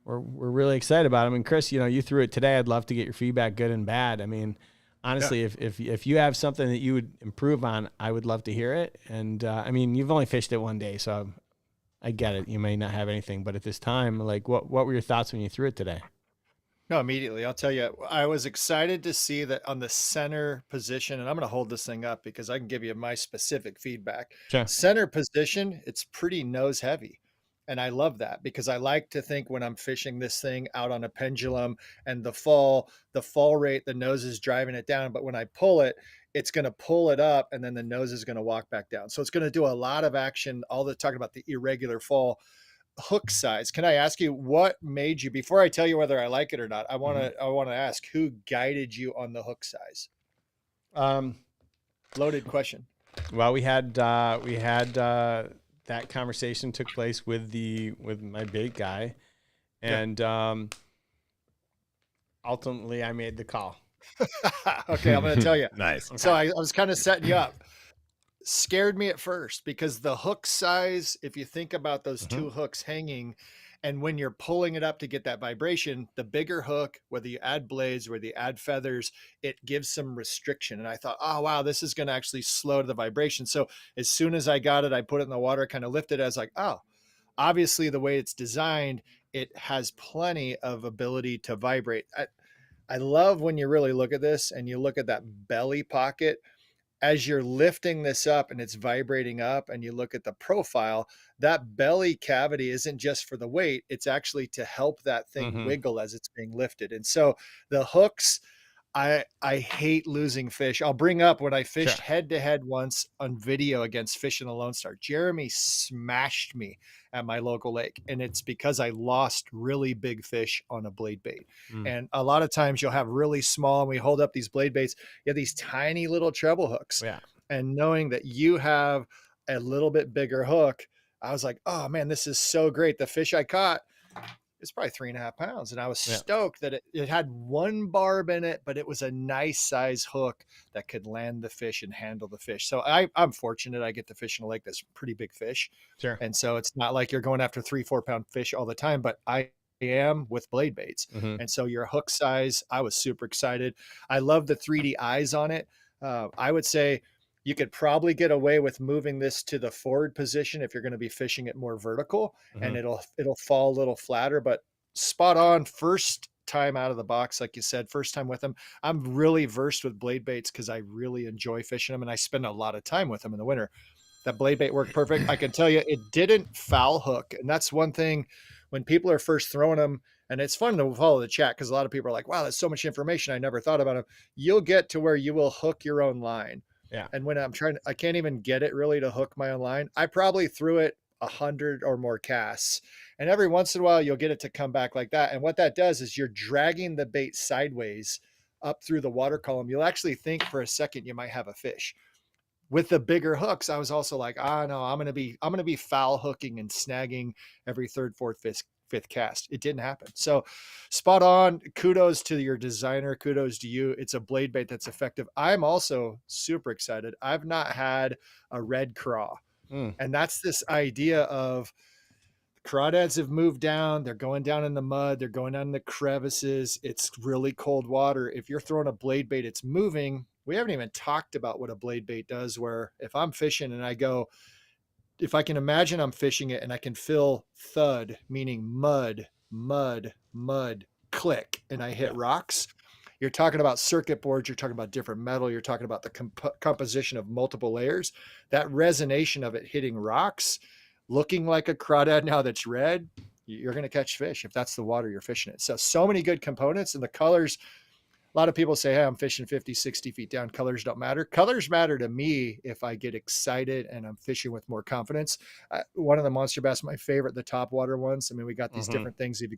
Speaker 1: we're really excited about them. And Chris, you threw it today. I'd love to get your feedback, good and bad. I mean, honestly, if you have something that you would improve on, I would love to hear it. And I mean, you've only fished it one day, so I get it. You may not have anything, but at this time, like what were your thoughts when you threw it today?
Speaker 3: No, immediately. I'll tell you, I was excited to see that on the center position, and I'm going to hold this thing up because I can give you my specific feedback.
Speaker 1: Sure.
Speaker 3: Center position, it's pretty nose heavy. And I love that because I like to think when I'm fishing this thing out on a pendulum and the fall rate, the nose is driving it down. But when I pull it, it's going to pull it up and then the nose is going to walk back down. So it's going to do a lot of action. All the talking about the irregular fall. Hook size. Can I ask you what made you, before I tell you whether I like it or not, I want to ask who guided you on the hook size? Loaded question.
Speaker 1: Well, we had that conversation took place with my bait guy, and ultimately I made the call.
Speaker 3: Okay, I'm going to tell you.
Speaker 4: Nice.
Speaker 3: So I was kind of setting you up. Scared me at first because the hook size, if you think about those two hooks hanging, and when you're pulling it up to get that vibration, the bigger hook, whether you add blades, whether you add feathers, it gives some restriction. And I thought, oh, wow, this is going to actually slow the vibration. So as soon as I got it, I put it in the water, kind of lifted it. I was like, oh, obviously the way it's designed, it has plenty of ability to vibrate. I love when you really look at this and you look at that belly pocket. As you're lifting this up and it's vibrating up and you look at the profile, that belly cavity isn't just for the weight. It's actually to help that thing wiggle as it's being lifted. And so the hooks, I hate losing fish. I'll bring up when I fished head to head once on video against Fish in the Lone Star. Jeremy smashed me at my local lake. And it's because I lost really big fish on a blade bait. And a lot of times you'll have really small, and we hold up these blade baits. You have these tiny little treble hooks. Yeah. And knowing that you have a little bit bigger hook, I was like, oh man, this is so great. The fish I caught, it's probably 3.5 pounds. And I was stoked that it had one barb in it, but it was a nice size hook that could land the fish and handle the fish. So I'm fortunate. I get to fish in a lake that's pretty big fish. Sure. And so it's not like you're going after 3-4 pound fish all the time, but I am with blade baits. And so your hook size, I was super excited. I love the 3D eyes on it. I would say you could probably get away with moving this to the forward position if you're going to be fishing it more vertical, and it'll fall a little flatter, but spot on. First time out of the box, like you said, first time with them. I'm really versed with blade baits because I really enjoy fishing them, and I spend a lot of time with them in the winter. That blade bait worked perfect. I can tell you it didn't foul hook. And that's one thing when people are first throwing them, and it's fun to follow the chat because a lot of people are like, wow, that's so much information. I never thought about them. You'll get to where you will hook your own line. Yeah. And when I'm trying, I can't even get it really to hook my own line. I probably threw it 100 or more casts. And every once in a while, you'll get it to come back like that. And what that does is you're dragging the bait sideways up through the water column. You'll actually think for a second you might have a fish. With the bigger hooks, I was also like, no, I'm going to be foul hooking and snagging every third, fourth, fifth cast. It didn't happen. So spot on. Kudos to your designer. Kudos to you. It's a blade bait that's effective. I'm also super excited. I've not had a red craw. And that's this idea of crawdads have moved down. They're going down in the mud. They're going down in the crevices. It's really cold water. If you're throwing a blade bait, it's moving. We haven't even talked about what a blade bait does, where if I'm fishing and I go, if I can imagine I'm fishing it and I can feel thud, meaning mud, click, and I hit rocks. You're talking about circuit boards. You're talking about different metal. You're talking about the composition of multiple layers. That resonation of it hitting rocks, looking like a crawdad now that's red, you're going to catch fish if that's the water you're fishing it. So many good components, and the colors. A lot of people say, hey, I'm fishing 50, 60 feet down. Colors don't matter. Colors matter to me if I get excited and I'm fishing with more confidence. One of the monster bass, my favorite, the top water ones. I mean, we got these different things. If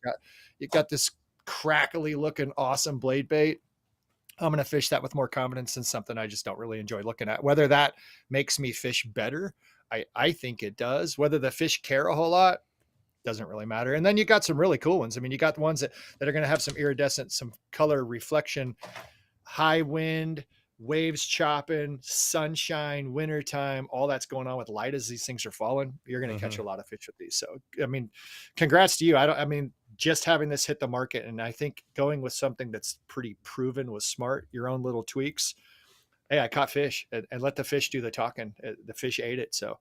Speaker 3: you got this crackly looking awesome blade bait, I'm going to fish that with more confidence than something I just don't really enjoy looking at. Whether that makes me fish better, I think it does. Whether the fish care a whole lot, doesn't really matter. And then you got some really cool ones. I mean, you got the ones that are going to have some iridescent, some color reflection, high wind, waves chopping, sunshine, wintertime, all that's going on with light as these things are falling. You're going to catch a lot of fish with these. So, I mean, congrats to you. I mean, just having this hit the market, and I think going with something that's pretty proven was smart, your own little tweaks. Hey, I caught fish and let the fish do the talking. The fish ate it. So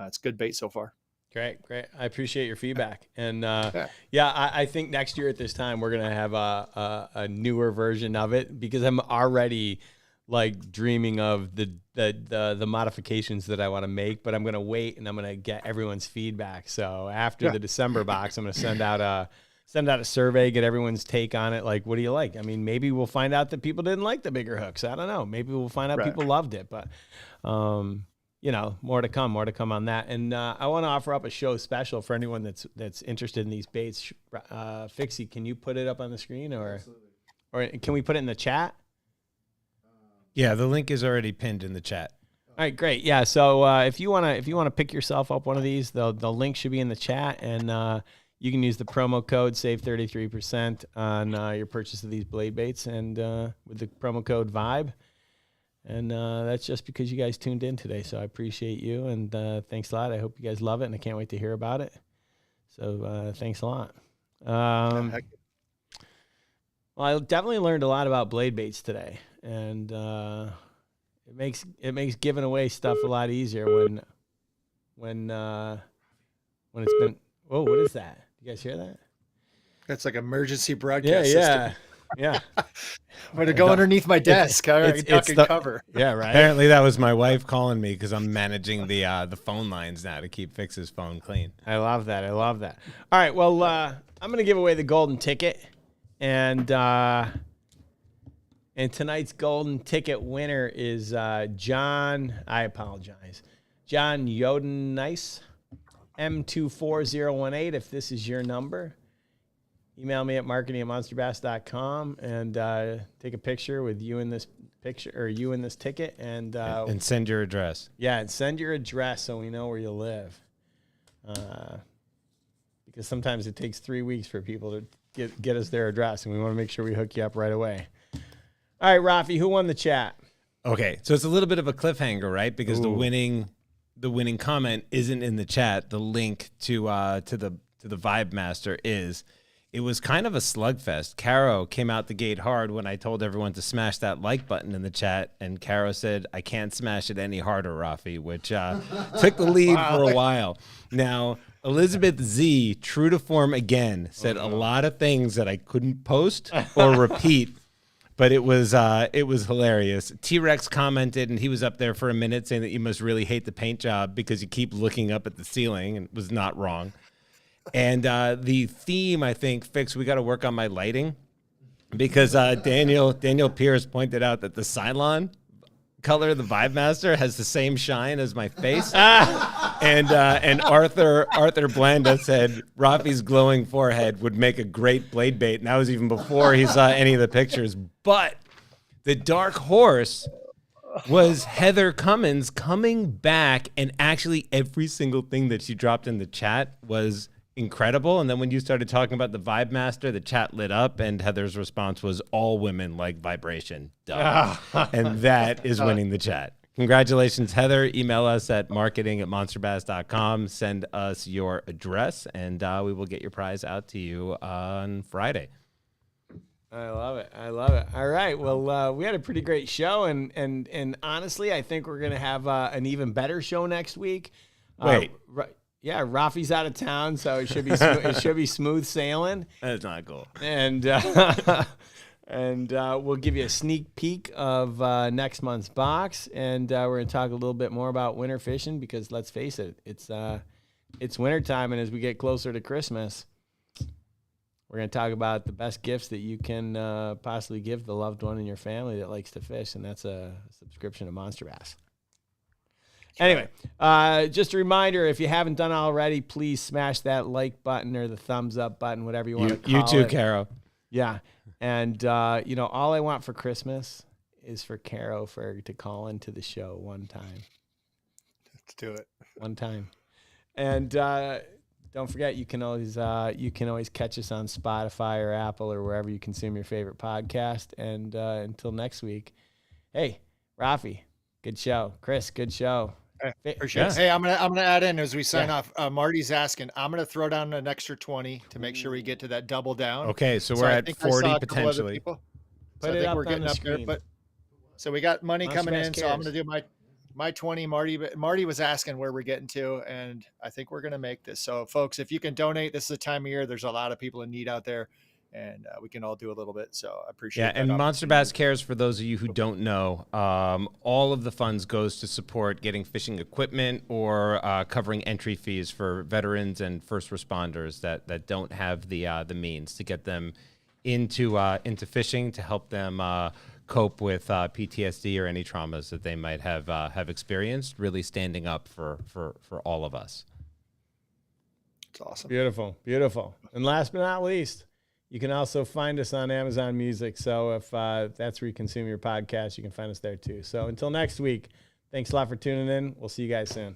Speaker 3: it's good bait so far.
Speaker 1: Great. I appreciate your feedback. And I think next year at this time we're gonna have a newer version of it, because I'm already like dreaming of the modifications that I want to make. But I'm gonna wait and I'm gonna get everyone's feedback. So after the December box, I'm gonna send out a survey, get everyone's take on it. Like, what do you like? I mean, maybe we'll find out that people didn't like the bigger hooks. I don't know. Maybe we'll find out people loved it. But more to come on that. And I want to offer up a show special for anyone that's interested in these baits. Fixie, can you put it up on the screen, or can we put it in the chat?
Speaker 4: Yeah, the link is already pinned in the chat.
Speaker 1: All right, great. Yeah, so if you wanna pick yourself up one of these, the link should be in the chat, and you can use the promo code save 33% on your purchase of these blade baits, and with the promo code VIBE. And that's just because you guys tuned in today. So I appreciate you, and thanks a lot. I hope you guys love it, and I can't wait to hear about it. So thanks a lot. Well, I definitely learned a lot about blade baits today, and it makes giving away stuff a lot easier when it's been. Whoa, what is that? You guys hear that?
Speaker 3: That's like emergency broadcast system.
Speaker 1: Yeah.
Speaker 3: I'm going to go underneath my desk. It's the cover.
Speaker 1: Yeah, right.
Speaker 4: Apparently that was my wife calling me because I'm managing the phone lines now to keep Fix's phone clean.
Speaker 1: I love that. All right, well, I'm going to give away the golden ticket, and tonight's golden ticket winner is John. I apologize, John Yodenice, M24018. If this is your number, email me at marketing@monsterbass.com and take a picture with you in this picture, or you in this ticket, and
Speaker 4: send your address.
Speaker 1: Yeah, and send your address so we know where you live. Because sometimes it takes 3 weeks for people to get us their address, and we want to make sure we hook you up right away. All right, Raphie, who won the chat?
Speaker 4: Okay, so it's a little bit of a cliffhanger, right? Because the winning comment isn't in the chat. The link to the Vibe Master is. It was kind of a slugfest. Caro came out the gate hard when I told everyone to smash that like button in the chat, and Caro said, "I can't smash it any harder, Raphie," which took the lead for a while. Now, Elizabeth Z, true to form again, said a lot of things that I couldn't post or repeat, but it was hilarious. T-Rex commented, and he was up there for a minute saying that you must really hate the paint job because you keep looking up at the ceiling, and was not wrong. And the theme, I think, Fix, we got to work on my lighting, because Daniel Pierce pointed out that the Cylon color, the Vibe Master, has the same shine as my face. And Arthur Blanda said Raphie's glowing forehead would make a great blade bait, and that was even before he saw any of the pictures. But the dark horse was Heather Cummins coming back, and actually every single thing that she dropped in the chat was incredible. And then when you started talking about the Vibe Master, the chat lit up, and Heather's response was, "All women like vibration." Duh. And that is winning the chat. Congratulations, Heather. Email us at marketing@monsterbass.com. Send us your address, and we will get your prize out to you on Friday.
Speaker 1: I love it. All right. Well, we had a pretty great show, and honestly, I think we're gonna have an even better show next week.
Speaker 4: Wait.
Speaker 1: Yeah, Rafi's out of town, so it should be it should be smooth sailing.
Speaker 4: That's not cool.
Speaker 1: And we'll give you a sneak peek of next month's box, and we're gonna talk a little bit more about winter fishing, because let's face it, it's wintertime, and as we get closer to Christmas, we're gonna talk about the best gifts that you can possibly give the loved one in your family that likes to fish, and that's a subscription to Monster Bass. Anyway, just a reminder, if you haven't done it already, please smash that like button or the thumbs up button, whatever you want to call it.
Speaker 4: You too, Caro.
Speaker 1: Yeah. And, all I want for Christmas is for Caro to call into the show one time.
Speaker 3: Let's do it.
Speaker 1: One time. And don't forget, you can always catch us on Spotify or Apple or wherever you consume your favorite podcast. And until next week, hey, Raphie, good show. Chris, good show.
Speaker 3: Appreciate it. Hey, I'm gonna add in as we sign off. Marty's asking. I'm gonna throw down an extra 20 to make sure we get to that double down.
Speaker 4: Okay, so we're at 40 potentially.
Speaker 3: So I think we're getting up there. But so we got money coming in. So I'm gonna do my 20. Marty was asking where we're getting to, and I think we're going to make this. So folks, if you can donate, this is the time of year. There's a lot of people in need out there, and we can all do a little bit. So I appreciate that.
Speaker 4: Yeah, and Monster Bass Cares, for those of you who don't know, all of the funds goes to support getting fishing equipment or covering entry fees for veterans and first responders that don't have the means to get them into fishing, to help them cope with PTSD or any traumas that they might have experienced. Really standing up for all of us.
Speaker 3: It's awesome.
Speaker 1: Beautiful, beautiful. And last but not least, you can also find us on Amazon Music. So if that's where you consume your podcast, you can find us there too. So until next week, thanks a lot for tuning in. We'll see you guys soon.